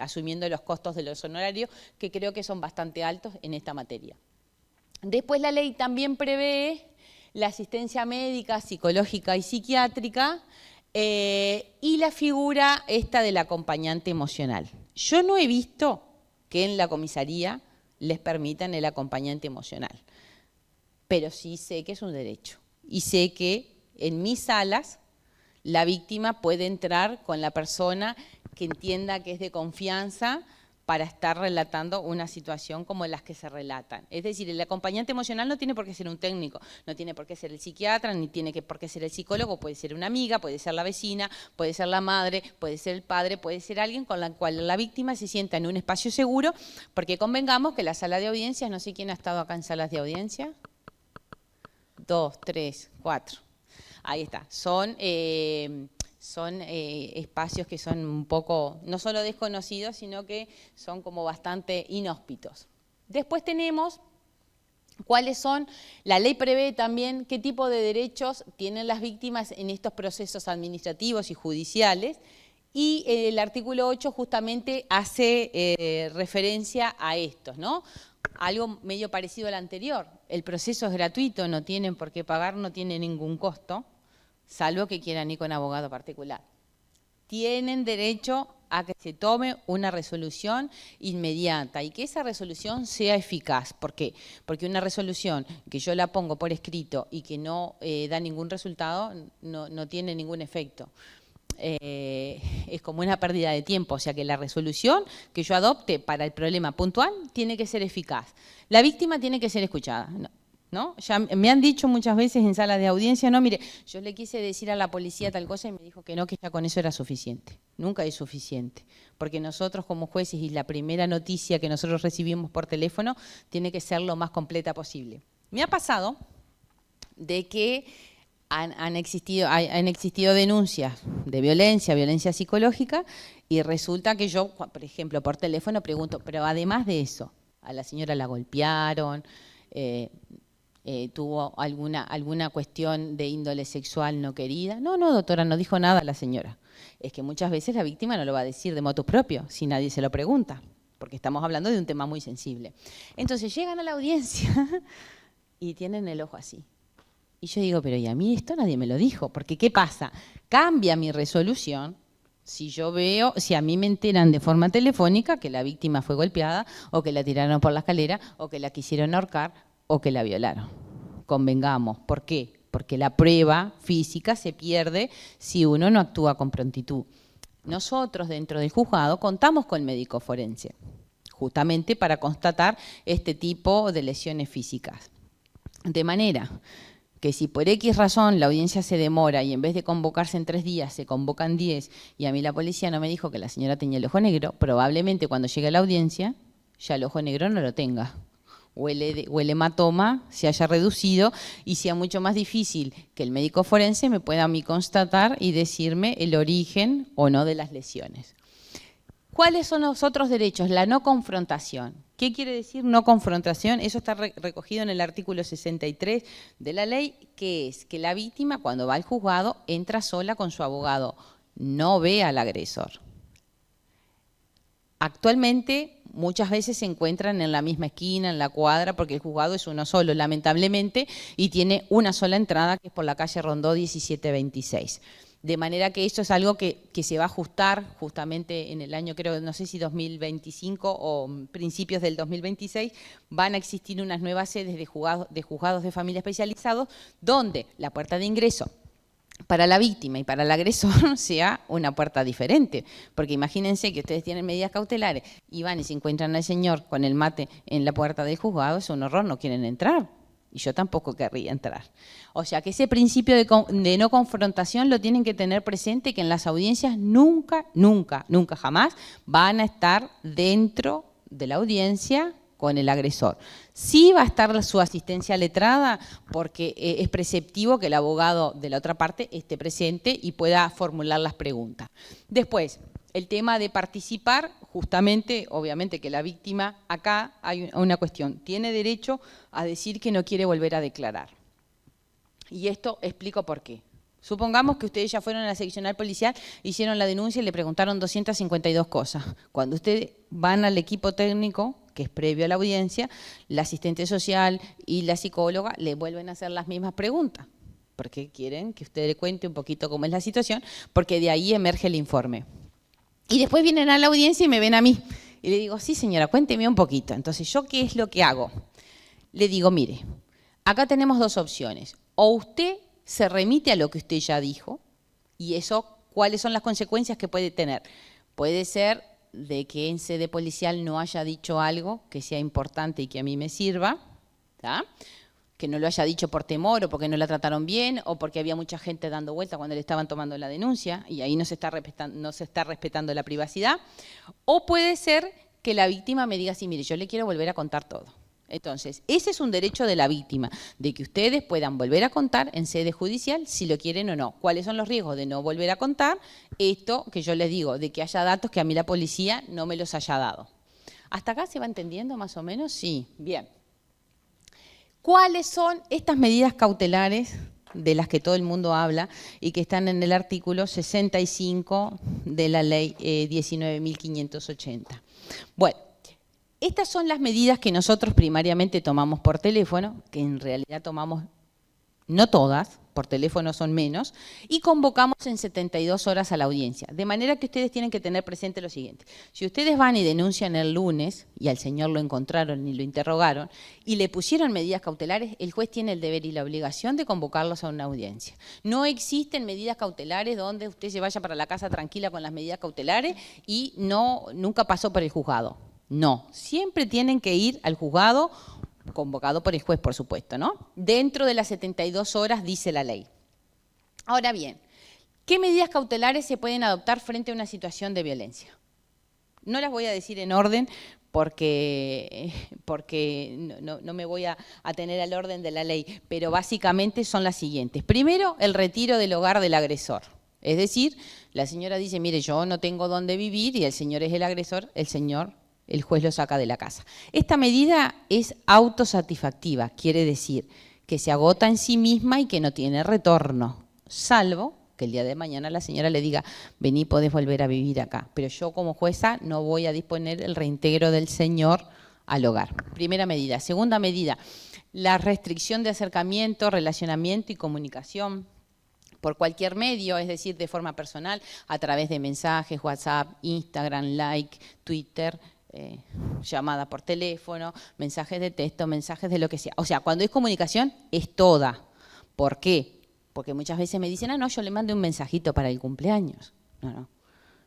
asumiendo los costos de los honorarios, que creo que son bastante altos en esta materia. Después la ley también prevé la asistencia médica, psicológica y psiquiátrica y la figura esta del acompañante emocional. Yo no he visto que en la comisaría les permitan el acompañante emocional, pero sí sé que es un derecho y sé que en mis salas la víctima puede entrar con la persona que entienda que es de confianza para estar relatando una situación como las que se relatan. Es decir, el acompañante emocional no tiene por qué ser un técnico, no tiene por qué ser el psiquiatra, ni tiene por qué ser el psicólogo, puede ser una amiga, puede ser la vecina, puede ser la madre, puede ser el padre, puede ser alguien con la cual la víctima se sienta en un espacio seguro, porque convengamos que la sala de audiencias, no sé quién ha estado acá en salas de audiencia, 2, 3, 4. Ahí está. Son espacios que son un poco, no solo desconocidos, sino que son como bastante inhóspitos. Después tenemos cuáles son, la ley prevé también qué tipo de derechos tienen las víctimas en estos procesos administrativos y judiciales, y el artículo 8 justamente hace referencia a estos, ¿no? Algo medio parecido al anterior. El proceso es gratuito, no tienen por qué pagar, no tiene ningún costo, salvo que quieran ir con abogado particular. Tienen derecho a que se tome una resolución inmediata y que esa resolución sea eficaz. ¿Por qué? Porque una resolución que yo la pongo por escrito y que no da ningún resultado, no tiene ningún efecto. Es como una pérdida de tiempo, o sea que la resolución que yo adopte para el problema puntual tiene que ser eficaz. La víctima tiene que ser escuchada, ¿no? Ya me han dicho muchas veces en salas de audiencia, no, mire, yo le quise decir a la policía tal cosa y me dijo que no, que ya con eso era suficiente. Nunca es suficiente, porque nosotros como jueces y la primera noticia que nosotros recibimos por teléfono tiene que ser lo más completa posible. Me ha pasado de que han existido denuncias de violencia psicológica, y resulta que yo, por ejemplo, por teléfono pregunto, pero además de eso, a la señora la golpearon, tuvo alguna cuestión de índole sexual no querida. No, doctora, no dijo nada la señora. Es que muchas veces la víctima no lo va a decir de motu propio, si nadie se lo pregunta, porque estamos hablando de un tema muy sensible. Entonces llegan a la audiencia y tienen el ojo así. Y yo digo, pero ¿y a mí esto nadie me lo dijo? Porque ¿qué pasa? Cambia mi resolución si a mí me enteran de forma telefónica que la víctima fue golpeada, o que la tiraron por la escalera, o que la quisieron ahorcar, o que la violaron. Convengamos. ¿Por qué? Porque la prueba física se pierde si uno no actúa con prontitud. Nosotros dentro del juzgado contamos con médico forense, justamente para constatar este tipo de lesiones físicas. De manera que si por X razón la audiencia se demora y en vez de convocarse en 3 días se convocan 10 y a mí la policía no me dijo que la señora tenía el ojo negro, probablemente cuando llegue a la audiencia ya el ojo negro no lo tenga. O el hematoma se haya reducido y sea mucho más difícil que el médico forense me pueda a mí constatar y decirme el origen o no de las lesiones. ¿Cuáles son los otros derechos? La no confrontación. ¿Qué quiere decir no confrontación? Eso está recogido en el artículo 63 de la ley, que es que la víctima cuando va al juzgado entra sola con su abogado, no ve al agresor. Actualmente muchas veces se encuentran en la misma esquina, en la cuadra, porque el juzgado es uno solo, lamentablemente, y tiene una sola entrada, que es por la calle Rondó 1726. De manera que eso es algo que se va a ajustar justamente en el año, creo, no sé si 2025 o principios del 2026, van a existir unas nuevas sedes de juzgados de familia especializados, donde la puerta de ingreso para la víctima y para el agresor sea una puerta diferente. Porque imagínense que ustedes tienen medidas cautelares y van y se encuentran al señor con el mate en la puerta del juzgado, es un horror, no quieren entrar. Y yo tampoco querría entrar. O sea que ese principio de no confrontación lo tienen que tener presente, que en las audiencias nunca, nunca, nunca jamás van a estar dentro de la audiencia con el agresor. Sí va a estar su asistencia letrada, porque es preceptivo que el abogado de la otra parte esté presente y pueda formular las preguntas. Después, el tema de participar, justamente, obviamente que la víctima, acá hay una cuestión, tiene derecho a decir que no quiere volver a declarar. Y esto explico por qué. Supongamos que ustedes ya fueron a la seccional policial, hicieron la denuncia y le preguntaron 252 cosas. Cuando ustedes van al equipo técnico, que es previo a la audiencia, la asistente social y la psicóloga le vuelven a hacer las mismas preguntas, porque quieren que usted le cuente un poquito cómo es la situación, porque de ahí emerge el informe. Y después vienen a la audiencia y me ven a mí. Y le digo, sí señora, cuénteme un poquito. Entonces, ¿yo qué es lo que hago? Le digo, mire, acá tenemos dos opciones. O usted se remite a lo que usted ya dijo, y eso, ¿cuáles son las consecuencias que puede tener? Puede ser de que en sede policial no haya dicho algo que sea importante y que a mí me sirva, ¿tá? Que no lo haya dicho por temor o porque no la trataron bien o porque había mucha gente dando vuelta cuando le estaban tomando la denuncia y ahí no se está respetando la privacidad. O puede ser que la víctima me diga así, mire, yo le quiero volver a contar todo. Entonces, ese es un derecho de la víctima, de que ustedes puedan volver a contar en sede judicial si lo quieren o no. ¿Cuáles son los riesgos de no volver a contar? Esto que yo les digo, de que haya datos que a mí la policía no me los haya dado. ¿Hasta acá se va entendiendo más o menos? Sí, bien. ¿Cuáles son estas medidas cautelares de las que todo el mundo habla y que están en el artículo 65 de la ley 19.580? Bueno, estas son las medidas que nosotros primariamente tomamos por teléfono, que en realidad tomamos no todas, por teléfono son menos, y convocamos en 72 horas a la audiencia. De manera que ustedes tienen que tener presente lo siguiente. Si ustedes van y denuncian el lunes, y al señor lo encontraron y lo interrogaron, y le pusieron medidas cautelares, el juez tiene el deber y la obligación de convocarlos a una audiencia. No existen medidas cautelares donde usted se vaya para la casa tranquila con las medidas cautelares y nunca pasó por el juzgado. No, siempre tienen que ir al juzgado, convocado por el juez, por supuesto, ¿no? Dentro de las 72 horas, dice la ley. Ahora bien, ¿qué medidas cautelares se pueden adoptar frente a una situación de violencia? No las voy a decir en orden porque no me voy a atener al orden de la ley, pero básicamente son las siguientes. Primero, el retiro del hogar del agresor. Es decir, la señora dice, mire, yo no tengo dónde vivir y el señor es el agresor, el juez lo saca de la casa. Esta medida es autosatisfactiva, quiere decir que se agota en sí misma y que no tiene retorno, salvo que el día de mañana la señora le diga, vení, podés volver a vivir acá. Pero yo como jueza no voy a disponer el reintegro del señor al hogar. Primera medida. Segunda medida, la restricción de acercamiento, relacionamiento y comunicación por cualquier medio, es decir, de forma personal, a través de mensajes, WhatsApp, Instagram, like, Twitter, llamada por teléfono, mensajes de texto, mensajes de lo que sea. O sea, cuando es comunicación, es toda. ¿Por qué? Porque muchas veces me dicen, no, yo le mandé un mensajito para el cumpleaños. No.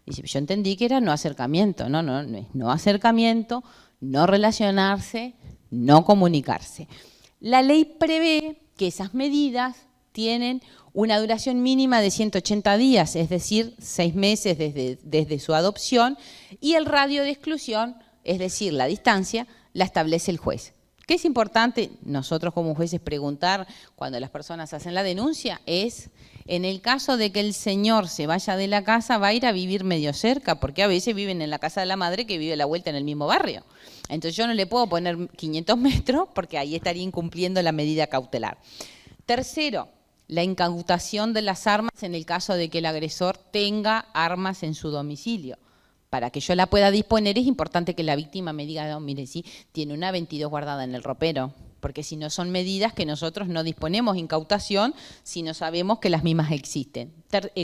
Y yo entendí que era no acercamiento. No es no acercamiento, no relacionarse, no comunicarse. La ley prevé que esas medidas tienen una duración mínima de 180 días, es decir, 6 meses desde su adopción, y el radio de exclusión, es decir, la distancia, la establece el juez. ¿Qué es importante nosotros como jueces preguntar cuando las personas hacen la denuncia? Es, en el caso de que el señor se vaya de la casa, va a ir a vivir medio cerca, porque a veces viven en la casa de la madre que vive a la vuelta en el mismo barrio. Entonces yo no le puedo poner 500 metros porque ahí estaría incumpliendo la medida cautelar. Tercero, la incautación de las armas en el caso de que el agresor tenga armas en su domicilio. Para que yo la pueda disponer es importante que la víctima me diga, no, mire, sí, tiene una 22 guardada en el ropero, porque si no son medidas que nosotros no disponemos incautación si no sabemos que las mismas existen.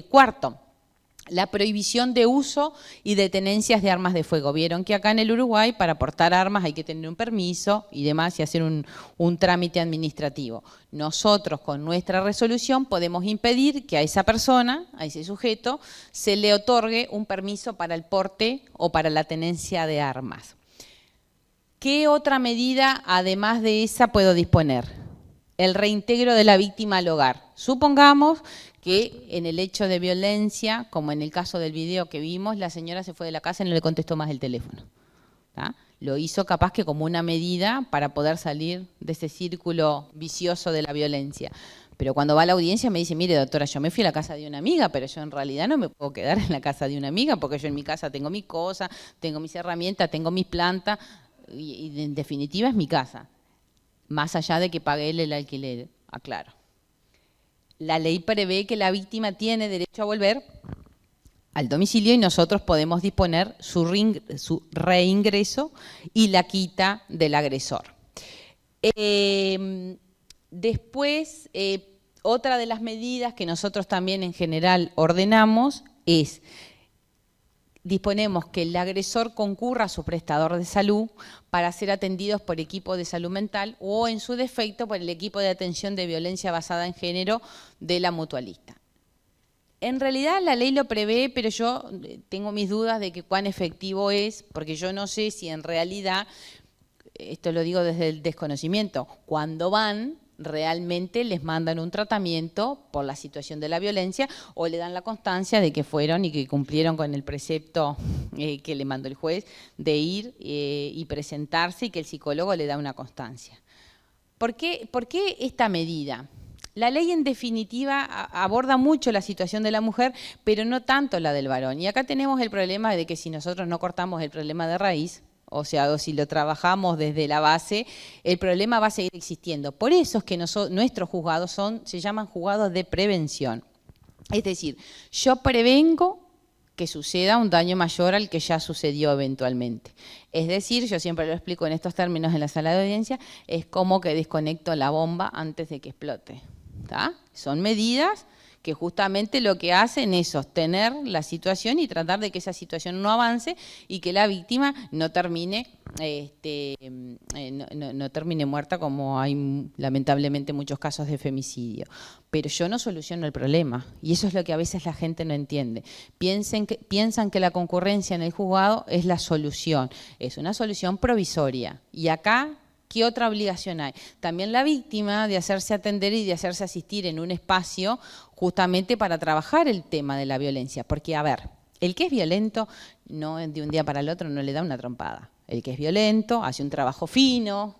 Cuarto, la prohibición de uso y de tenencias de armas de fuego. Vieron que acá en el Uruguay para portar armas hay que tener un permiso y demás y hacer un trámite administrativo. Nosotros con nuestra resolución podemos impedir que a esa persona, a ese sujeto, se le otorgue un permiso para el porte o para la tenencia de armas. ¿Qué otra medida, además de esa, puedo disponer? El reintegro de la víctima al hogar. Supongamos que en el hecho de violencia, como en el caso del video que vimos, la señora se fue de la casa y no le contestó más el teléfono. ¿Tá? Lo hizo capaz que como una medida para poder salir de ese círculo vicioso de la violencia. Pero cuando va a la audiencia me dice, mire doctora, yo me fui a la casa de una amiga, pero yo en realidad no me puedo quedar en la casa de una amiga porque yo en mi casa tengo mis cosas, tengo mis herramientas, tengo mis plantas y en definitiva es mi casa. Más allá de que pague él el alquiler, aclaro. La ley prevé que la víctima tiene derecho a volver al domicilio y nosotros podemos disponer su reingreso y la quita del agresor. Después, otra de las medidas que nosotros también en general ordenamos es disponemos que el agresor concurra a su prestador de salud para ser atendidos por equipo de salud mental o, en su defecto, por el equipo de atención de violencia basada en género de la mutualista. En realidad la ley lo prevé, pero yo tengo mis dudas de que cuán efectivo es, porque yo no sé si en realidad, esto lo digo desde el desconocimiento, cuando van realmente les mandan un tratamiento por la situación de la violencia o le dan la constancia de que fueron y que cumplieron con el precepto que le mandó el juez de ir y presentarse y que el psicólogo le da una constancia. ¿Por qué esta medida? La ley en definitiva aborda mucho la situación de la mujer, pero no tanto la del varón. Y acá tenemos el problema de que si nosotros no cortamos el problema de raíz, o sea, o si lo trabajamos desde la base, el problema va a seguir existiendo. Por eso es que nuestros juzgados se llaman juzgados de prevención. Es decir, yo prevengo que suceda un daño mayor al que ya sucedió eventualmente. Es decir, yo siempre lo explico en estos términos en la sala de audiencia, es como que desconecto la bomba antes de que explote. ¿Tá? Son medidas que justamente lo que hacen es sostener la situación y tratar de que esa situación no avance y que la víctima no termine, no termine muerta, como hay lamentablemente muchos casos de femicidio. Pero yo no soluciono el problema y eso es lo que a veces la gente no entiende. Piensan que la concurrencia en el juzgado es la solución, es una solución provisoria. Y acá, ¿qué otra obligación hay? También la víctima de hacerse atender y de hacerse asistir en un espacio justamente para trabajar el tema de la violencia. Porque, a ver, el que es violento no de un día para el otro no le da una trompada. El que es violento hace un trabajo fino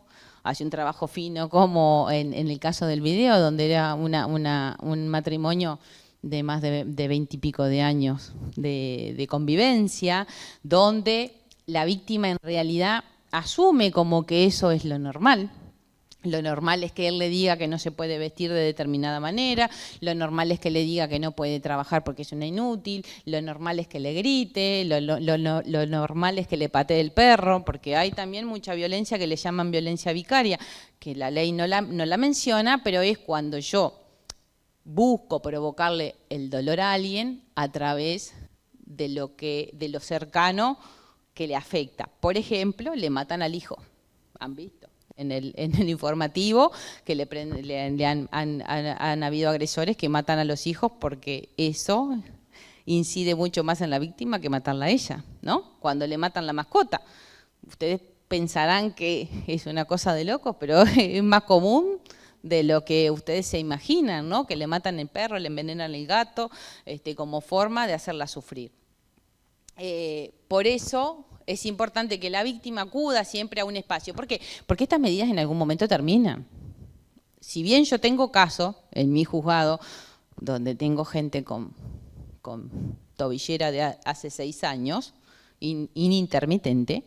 como en el caso del video, donde era un matrimonio de más de 20 y pico de años de convivencia, donde la víctima en realidad asume como que eso es lo normal. Lo normal es que él le diga que no se puede vestir de determinada manera, lo normal es que le diga que no puede trabajar porque es una inútil, lo normal es que le grite, lo normal es que le patee el perro, porque hay también mucha violencia que le llaman violencia vicaria, que la ley no la menciona, pero es cuando yo busco provocarle el dolor a alguien a través de lo cercano que le afecta. Por ejemplo, le matan al hijo. ¿Han visto? En el informativo que han habido agresores que matan a los hijos porque eso incide mucho más en la víctima que matarla a ella, ¿no? Cuando le matan la mascota. Ustedes pensarán que es una cosa de locos, pero es más común de lo que ustedes se imaginan, ¿no? Que le matan el perro, le envenenan el gato, como forma de hacerla sufrir. Por eso es importante que la víctima acuda siempre a un espacio. ¿Por qué? Porque estas medidas en algún momento terminan. Si bien yo tengo casos en mi juzgado donde tengo gente con tobillera de hace 6 años, inintermitente,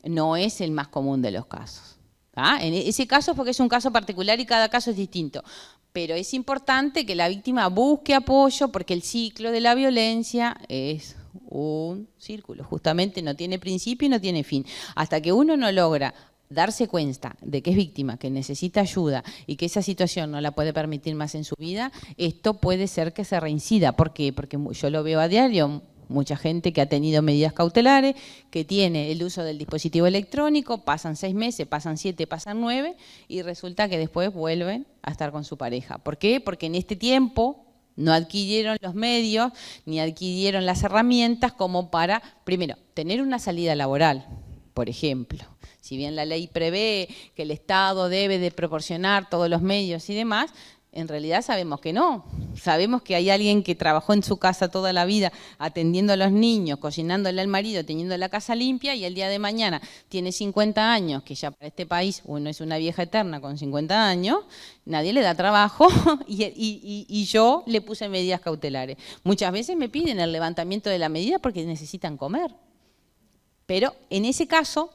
no es el más común de los casos. En ese caso es porque es un caso particular y cada caso es distinto. Pero es importante que la víctima busque apoyo porque el ciclo de la violencia es un círculo, justamente no tiene principio y no tiene fin. Hasta que uno no logra darse cuenta de que es víctima, que necesita ayuda y que esa situación no la puede permitir más en su vida, esto puede ser que se reincida. ¿Por qué? Porque yo lo veo a diario, mucha gente que ha tenido medidas cautelares, que tiene el uso del dispositivo electrónico, pasan 6 meses, pasan 7, pasan 9 y resulta que después vuelven a estar con su pareja. ¿Por qué? Porque en este tiempo no adquirieron los medios ni adquirieron las herramientas como para, primero, tener una salida laboral, por ejemplo. Si bien la ley prevé que el Estado debe de proporcionar todos los medios y demás, en realidad sabemos que no. Sabemos que hay alguien que trabajó en su casa toda la vida atendiendo a los niños, cocinándole al marido, teniendo la casa limpia y el día de mañana tiene 50 años, que ya para este país uno es una vieja eterna con 50 años, nadie le da trabajo y yo le puse medidas cautelares. Muchas veces me piden el levantamiento de la medida porque necesitan comer. Pero en ese caso,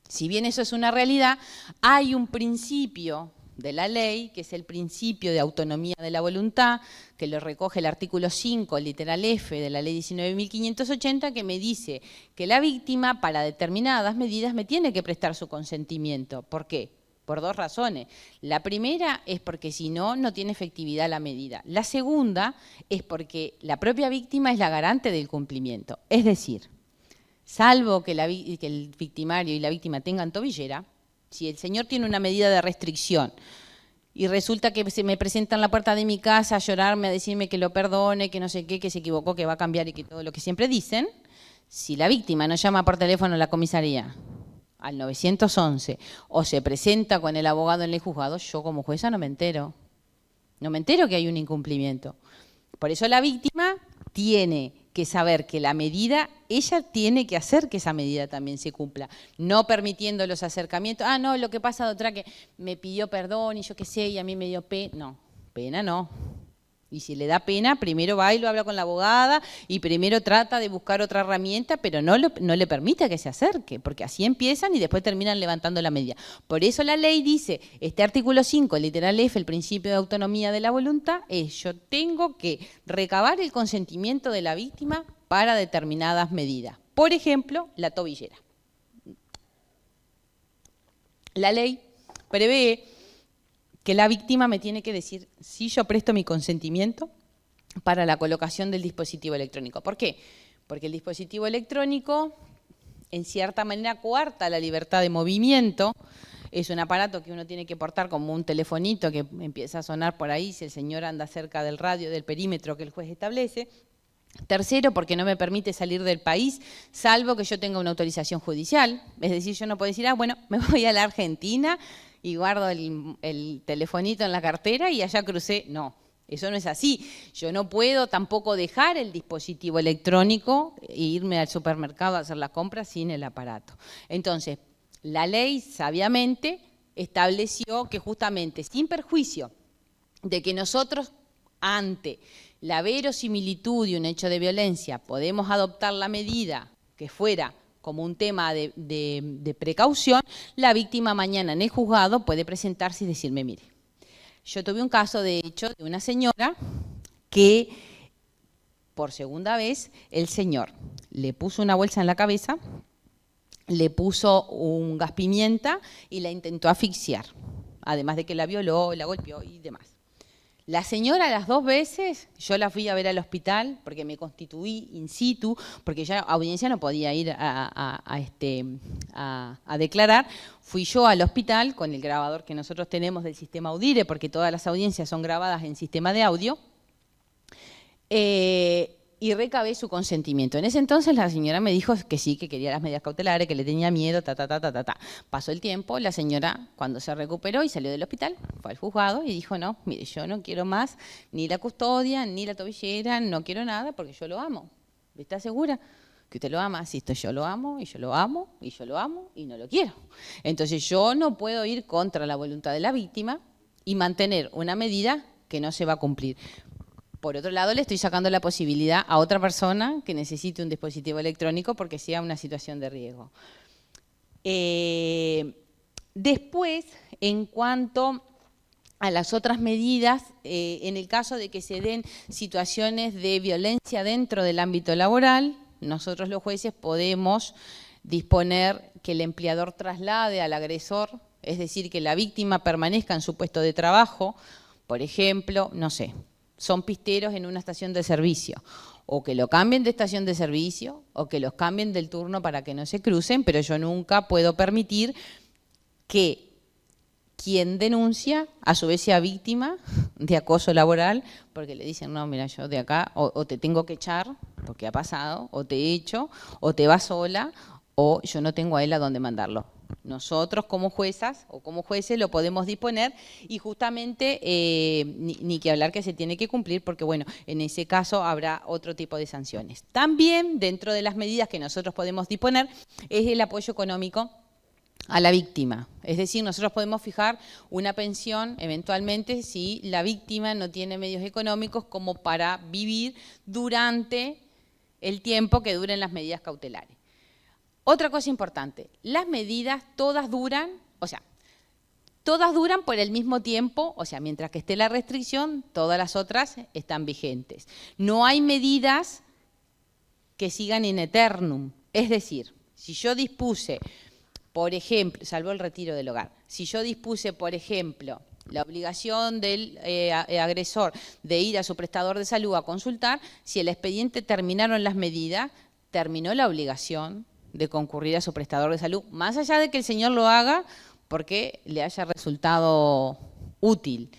si bien eso es una realidad, hay un principio de la ley, que es el principio de autonomía de la voluntad, que lo recoge el artículo 5, literal F de la ley 19.580, que me dice que la víctima para determinadas medidas me tiene que prestar su consentimiento. ¿Por qué? Por 2 razones. La primera es porque si no, no tiene efectividad la medida. La segunda es porque la propia víctima es la garante del cumplimiento. Es decir, salvo que el victimario y la víctima tengan tobillera, si el señor tiene una medida de restricción y resulta que se me presenta en la puerta de mi casa a llorarme, a decirme que lo perdone, que no sé qué, que se equivocó, que va a cambiar y que todo lo que siempre dicen, si la víctima no llama por teléfono a la comisaría, al 911, o se presenta con el abogado en el juzgado, yo como jueza no me entero. No me entero que hay un incumplimiento. Por eso la víctima tiene que saber que la medida, ella tiene que hacer que esa medida también se cumpla, no permitiendo los acercamientos. Ah, no, lo que pasa, doctora, que me pidió perdón y yo qué sé, y a mí me dio pena. No, pena no. Y si le da pena, primero va y lo habla con la abogada y primero trata de buscar otra herramienta, pero no le permite que se acerque, porque así empiezan y después terminan levantando la medida. Por eso la ley dice, este artículo 5, literal F, el principio de autonomía de la voluntad, es yo tengo que recabar el consentimiento de la víctima para determinadas medidas. Por ejemplo, la tobillera. La ley prevé que la víctima me tiene que decir si yo presto mi consentimiento para la colocación del dispositivo electrónico. ¿Por qué? Porque el dispositivo electrónico, en cierta manera, coarta la libertad de movimiento. Es un aparato que uno tiene que portar como un telefonito que empieza a sonar por ahí si el señor anda cerca del radio, del perímetro que el juez establece. Tercero, porque no me permite salir del país, salvo que yo tenga una autorización judicial. Es decir, yo no puedo decir, bueno, me voy a la Argentina y guardo el telefonito en la cartera y allá crucé. No, eso no es así. Yo no puedo tampoco dejar el dispositivo electrónico e irme al supermercado a hacer la compra sin el aparato. Entonces, la ley sabiamente estableció que justamente sin perjuicio de que nosotros ante la verosimilitud de un hecho de violencia podemos adoptar la medida que fuera como un tema de precaución, la víctima mañana en el juzgado puede presentarse y decirme, mire, yo tuve un caso de hecho de una señora que por segunda vez el señor le puso una bolsa en la cabeza, le puso un gas pimienta y la intentó asfixiar, además de que la violó, la golpeó y demás. La señora las 2 veces, yo la fui a ver al hospital porque me constituí in situ, porque ya audiencia no podía ir a declarar. Fui yo al hospital con el grabador que nosotros tenemos del sistema Audire, porque todas las audiencias son grabadas en sistema de audio, y recabé su consentimiento. En ese entonces la señora me dijo que sí, que quería las medidas cautelares, que le tenía miedo, Pasó el tiempo, la señora cuando se recuperó y salió del hospital, fue al juzgado y dijo, no, mire, yo no quiero más ni la custodia, ni la tobillera, no quiero nada porque yo lo amo. ¿Está segura que usted lo ama? Sí, yo lo amo, y yo lo amo, y yo lo amo, y no lo quiero. Entonces yo no puedo ir contra la voluntad de la víctima y mantener una medida que no se va a cumplir. Por otro lado, le estoy sacando la posibilidad a otra persona que necesite un dispositivo electrónico porque sea una situación de riesgo. Después, en cuanto a las otras medidas, en el caso de que se den situaciones de violencia dentro del ámbito laboral, nosotros los jueces podemos disponer que el empleador traslade al agresor, es decir, que la víctima permanezca en su puesto de trabajo, por ejemplo, no sé, son pisteros en una estación de servicio, o que lo cambien de estación de servicio, o que los cambien del turno para que no se crucen, pero yo nunca puedo permitir que quien denuncia a su vez sea víctima de acoso laboral, porque le dicen, no, mira, yo de acá o te tengo que echar, porque ha pasado, o te echo, o te vas sola, o yo no tengo a él a dónde mandarlo. Nosotros como juezas o como jueces lo podemos disponer y justamente ni que hablar que se tiene que cumplir porque bueno, en ese caso habrá otro tipo de sanciones. También dentro de las medidas que nosotros podemos disponer es el apoyo económico a la víctima. Es decir, nosotros podemos fijar una pensión eventualmente si la víctima no tiene medios económicos como para vivir durante el tiempo que duren las medidas cautelares. Otra cosa importante, las medidas todas duran, todas duran por el mismo tiempo, mientras que esté la restricción, todas las otras están vigentes. No hay medidas que sigan in eternum, es decir, si yo dispuse, por ejemplo, salvo el retiro del hogar, si yo dispuse, por ejemplo, la obligación del agresor de ir a su prestador de salud a consultar, si el expediente terminaron las medidas, terminó la obligación de concurrir a su prestador de salud, más allá de que el señor lo haga porque le haya resultado útil.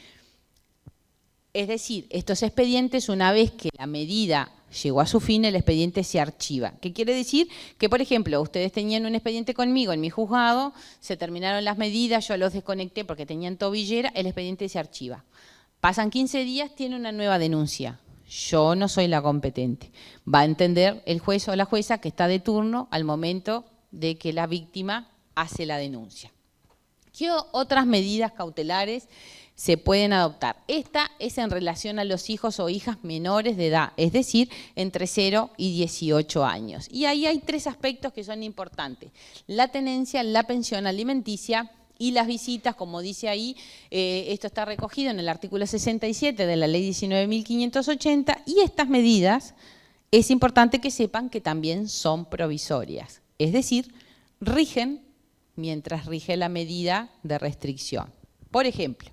Es decir, estos expedientes, una vez que la medida llegó a su fin, el expediente se archiva. ¿Qué quiere decir? Que, por ejemplo, ustedes tenían un expediente conmigo en mi juzgado, se terminaron las medidas, yo los desconecté porque tenían tobillera, el expediente se archiva. Pasan 15 días, tiene una nueva denuncia. Yo no soy la competente. Va a entender el juez o la jueza que está de turno al momento de que la víctima hace la denuncia. ¿Qué otras medidas cautelares se pueden adoptar? Esta es en relación a los hijos o hijas menores de edad, es decir, entre 0 y 18 años. Y ahí hay 3 aspectos que son importantes. La tenencia, la pensión alimenticia y las visitas, como dice ahí, esto está recogido en el artículo 67 de la ley 19.580 y estas medidas es importante que sepan que también son provisorias, es decir, rigen mientras rige la medida de restricción. Por ejemplo,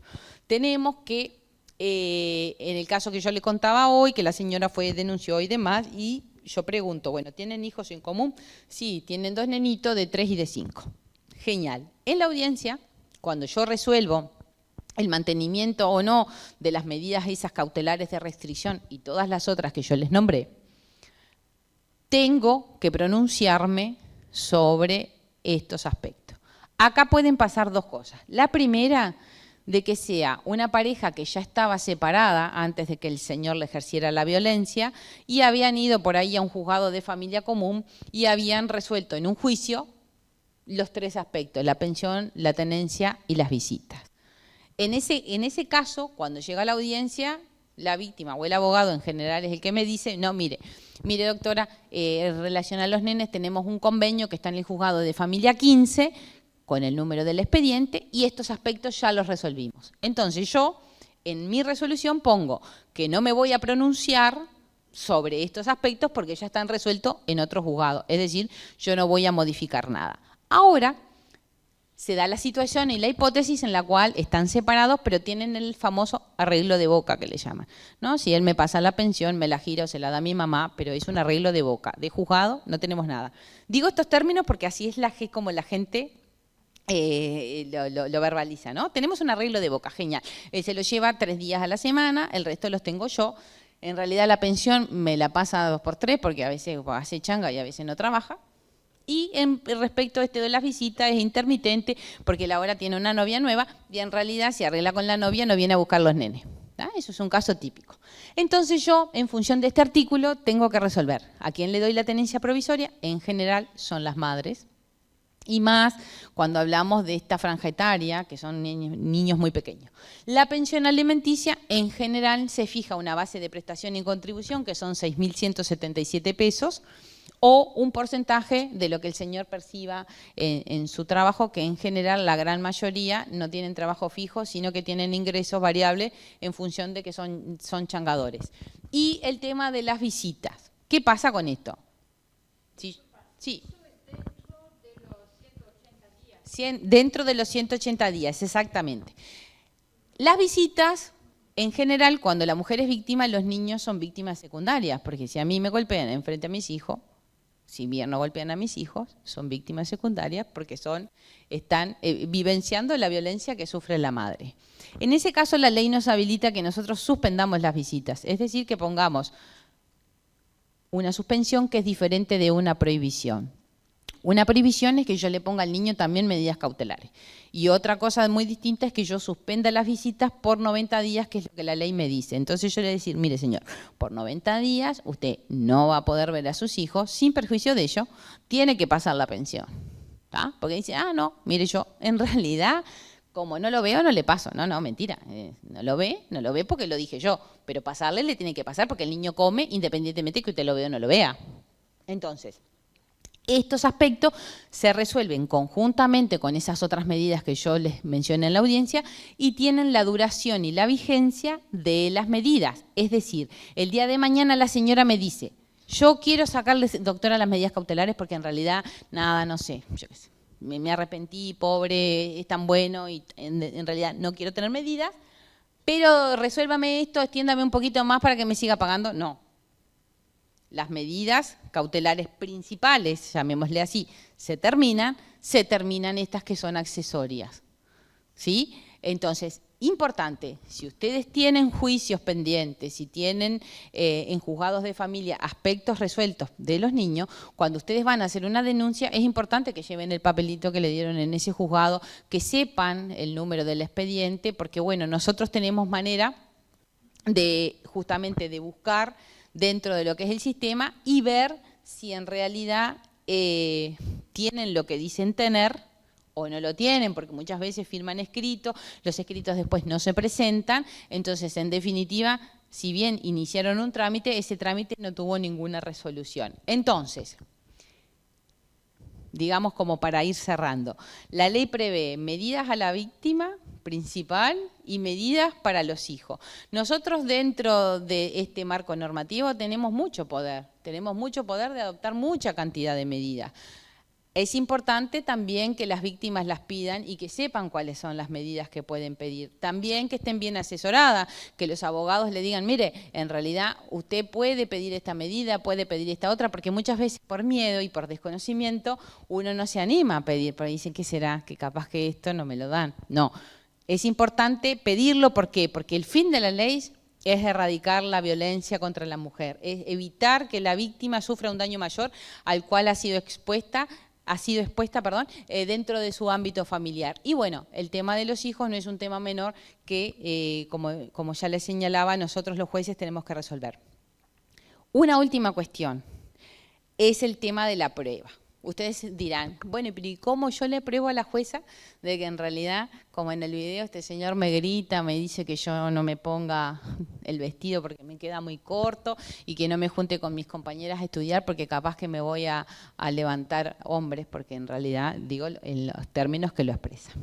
tenemos que, en el caso que yo le contaba hoy, que la señora denunció y demás, y yo pregunto, bueno, ¿tienen hijos en común? Sí, tienen 2 nenitos de 3 y de 5. Genial. En la audiencia, cuando yo resuelvo el mantenimiento o no de las medidas esas cautelares de restricción y todas las otras que yo les nombré, tengo que pronunciarme sobre estos aspectos. Acá pueden pasar 2 cosas. La primera, de que sea una pareja que ya estaba separada antes de que el señor le ejerciera la violencia y habían ido por ahí a un juzgado de familia común y habían resuelto en un juicio los 3 aspectos, la pensión, la tenencia y las visitas. En ese caso, cuando llega a la audiencia, la víctima o el abogado en general es el que me dice, no, mire doctora, en relación a los nenes tenemos un convenio que está en el juzgado de familia 15 con el número del expediente y estos aspectos ya los resolvimos. Entonces yo en mi resolución pongo que no me voy a pronunciar sobre estos aspectos porque ya están resueltos en otro juzgado, es decir, yo no voy a modificar nada. Ahora se da la situación y la hipótesis en la cual están separados, pero tienen el famoso arreglo de boca que le llaman, ¿no? Si él me pasa la pensión, me la gira o se la da a mi mamá, pero es un arreglo de boca. De juzgado no tenemos nada. Digo estos términos porque así es como la gente lo verbaliza, ¿no? Tenemos un arreglo de boca, genial. Se lo lleva 3 días a la semana, el resto los tengo yo. En realidad la pensión me la pasa 2 por 3 porque a veces hace changa y a veces no trabaja. Y respecto a de las visitas es intermitente porque él ahora tiene una novia nueva y en realidad se arregla con la novia, no viene a buscar los nenes. Eso es un caso típico. Entonces yo, en función de este artículo, tengo que resolver. ¿A quién le doy la tenencia provisoria? En general son las madres. Y más cuando hablamos de esta franja etaria, que son niños muy pequeños. La pensión alimenticia, en general, se fija una base de prestación y contribución, que son 6.177 pesos, o un porcentaje de lo que el señor perciba en su trabajo, que en general la gran mayoría no tienen trabajo fijo, sino que tienen ingresos variables en función de que son changadores. Y el tema de las visitas. ¿Qué pasa con esto? Sí. Dentro de los 180 días, exactamente. Las visitas, en general, cuando la mujer es víctima, los niños son víctimas secundarias, porque si a mí me golpean enfrente a mis hijos, si bien no golpean a mis hijos, son víctimas secundarias porque están vivenciando la violencia que sufre la madre. En ese caso, la ley nos habilita que nosotros suspendamos las visitas, es decir, que pongamos una suspensión que es diferente de una prohibición. Una prohibición es que yo le ponga al niño también medidas cautelares. Y otra cosa muy distinta es que yo suspenda las visitas por 90 días, que es lo que la ley me dice. Entonces yo le voy a decir, mire señor, por 90 días usted no va a poder ver a sus hijos, sin perjuicio de ello, tiene que pasar la pensión. ¿Tá? Porque dice, no, mire yo, en realidad, como no lo veo, no le paso. No, mentira, no lo ve porque lo dije yo. Pero pasarle le tiene que pasar porque el niño come independientemente que usted lo vea o no lo vea. Entonces, estos aspectos se resuelven conjuntamente con esas otras medidas que yo les mencioné en la audiencia y tienen la duración y la vigencia de las medidas. Es decir, el día de mañana la señora me dice, yo quiero sacarle, doctora, las medidas cautelares porque en realidad, nada, no sé, yo qué sé, me arrepentí, pobre, es tan bueno y en realidad no quiero tener medidas, pero resuélvame esto, extiéndame un poquito más para que me siga pagando. No. Las medidas cautelares principales, llamémosle así, se terminan estas que son accesorias. ¿Sí? Entonces, importante, si ustedes tienen juicios pendientes, si tienen en juzgados de familia aspectos resueltos de los niños, cuando ustedes van a hacer una denuncia, es importante que lleven el papelito que le dieron en ese juzgado, que sepan el número del expediente, porque bueno, nosotros tenemos manera de justamente de buscar dentro de lo que es el sistema y ver si en realidad tienen lo que dicen tener o no lo tienen, porque muchas veces firman escritos, los escritos después no se presentan, entonces en definitiva, si bien iniciaron un trámite, ese trámite no tuvo ninguna resolución. Entonces, digamos como para ir cerrando, la ley prevé medidas a la víctima principal y medidas para los hijos. Nosotros dentro de este marco normativo tenemos mucho poder de adoptar mucha cantidad de medidas. Es importante también que las víctimas las pidan y que sepan cuáles son las medidas que pueden pedir. También que estén bien asesoradas, que los abogados le digan, mire, en realidad usted puede pedir esta medida, puede pedir esta otra, porque muchas veces por miedo y por desconocimiento uno no se anima a pedir, pero dicen, ¿qué será? Que capaz que esto no me lo dan. No, es importante pedirlo, ¿por qué? Porque el fin de la ley es erradicar la violencia contra la mujer, es evitar que la víctima sufra un daño mayor al cual ha sido expuesta dentro de su ámbito familiar. Y bueno, el tema de los hijos no es un tema menor que, como ya les señalaba, nosotros los jueces tenemos que resolver. Una última cuestión es el tema de la prueba. Ustedes dirán, bueno, pero ¿y cómo yo le pruebo a la jueza de que en realidad, como en el video, este señor me grita, me dice que yo no me ponga el vestido porque me queda muy corto y que no me junte con mis compañeras a estudiar porque capaz que me voy a levantar hombres, porque en realidad digo en los términos que lo expresan?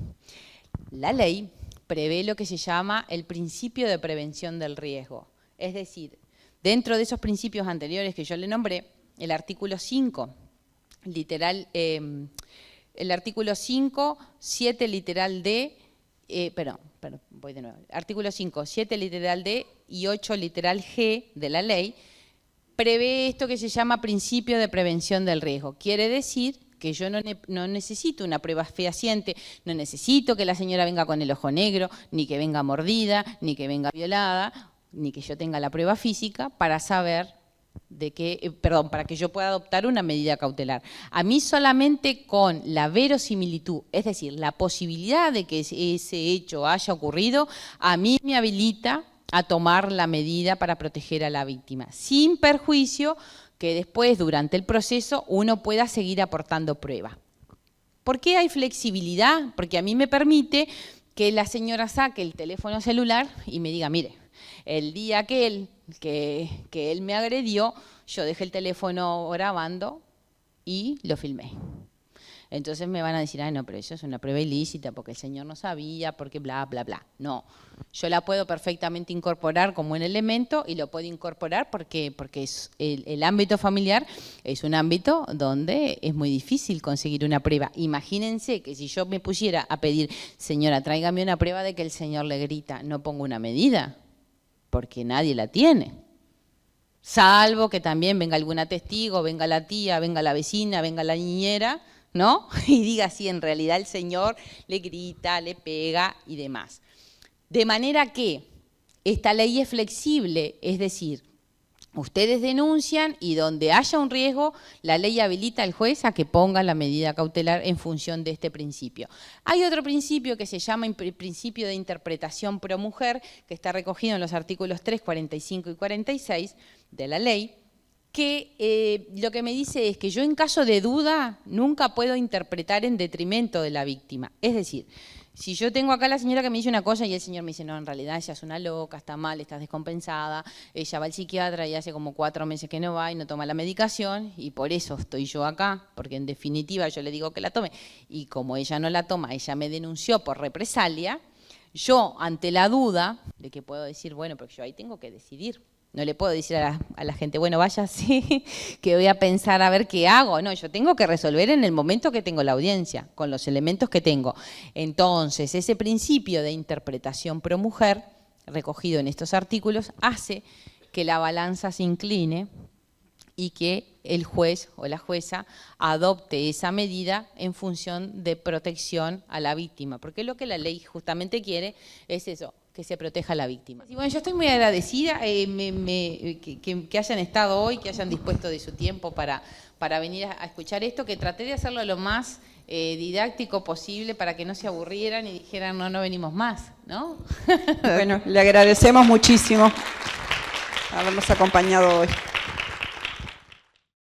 La ley prevé lo que se llama el principio de prevención del riesgo. Es decir, dentro de esos principios anteriores que yo le nombré, el artículo 5, el artículo 5, 7 literal D, voy de nuevo. Artículo 5, 7 literal D y 8 literal G de la ley prevé esto que se llama principio de prevención del riesgo. Quiere decir que yo no necesito una prueba fehaciente, no necesito que la señora venga con el ojo negro, ni que venga mordida, ni que venga violada, ni que yo tenga la prueba física para saber para que yo pueda adoptar una medida cautelar. A mí solamente con la verosimilitud, es decir, la posibilidad de que ese hecho haya ocurrido, a mí me habilita a tomar la medida para proteger a la víctima, sin perjuicio que después, durante el proceso, uno pueda seguir aportando pruebas. ¿Por qué hay flexibilidad? Porque a mí me permite que la señora saque el teléfono celular y me diga, mire, el día que él me agredió, yo dejé el teléfono grabando y lo filmé. Entonces me van a decir, ay no, pero eso es una prueba ilícita porque el señor no sabía, porque bla, bla, bla. No, yo la puedo perfectamente incorporar como un elemento y lo puedo incorporar porque es el ámbito familiar es un ámbito donde es muy difícil conseguir una prueba. Imagínense que si yo me pusiera a pedir, señora, tráigame una prueba de que el señor le grita, no pongo una medida, porque nadie la tiene. Salvo que también venga alguna testigo, venga la tía, venga la vecina, venga la niñera, ¿no? Y diga si en realidad el señor le grita, le pega y demás. De manera que esta ley es flexible, es decir, ustedes denuncian y donde haya un riesgo, la ley habilita al juez a que ponga la medida cautelar en función de este principio. Hay otro principio que se llama principio de interpretación pro mujer, que está recogido en los artículos 3, 45 y 46 de la ley, que lo que me dice es que yo en caso de duda nunca puedo interpretar en detrimento de la víctima. Es decir, si yo tengo acá a la señora que me dice una cosa y el señor me dice, no, en realidad ella es una loca, está mal, está descompensada, ella va al psiquiatra y hace como 4 meses que no va y no toma la medicación y por eso estoy yo acá, porque en definitiva yo le digo que la tome y como ella no la toma, ella me denunció por represalia, yo ante la duda de que puedo decir, bueno, porque yo ahí tengo que decidir. No le puedo decir a la gente, bueno, vaya así, que voy a pensar a ver qué hago. No, yo tengo que resolver en el momento que tengo la audiencia, con los elementos que tengo. Entonces, ese principio de interpretación pro mujer, recogido en estos artículos, hace que la balanza se incline y que el juez o la jueza adopte esa medida en función de protección a la víctima. Porque lo que la ley justamente quiere es eso, que se proteja a la víctima. Y bueno, yo estoy muy agradecida que hayan estado hoy, que hayan dispuesto de su tiempo para venir a escuchar esto, que traté de hacerlo lo más didáctico posible para que no se aburrieran y dijeran, no venimos más, ¿no? Bueno, le agradecemos muchísimo habernos acompañado hoy.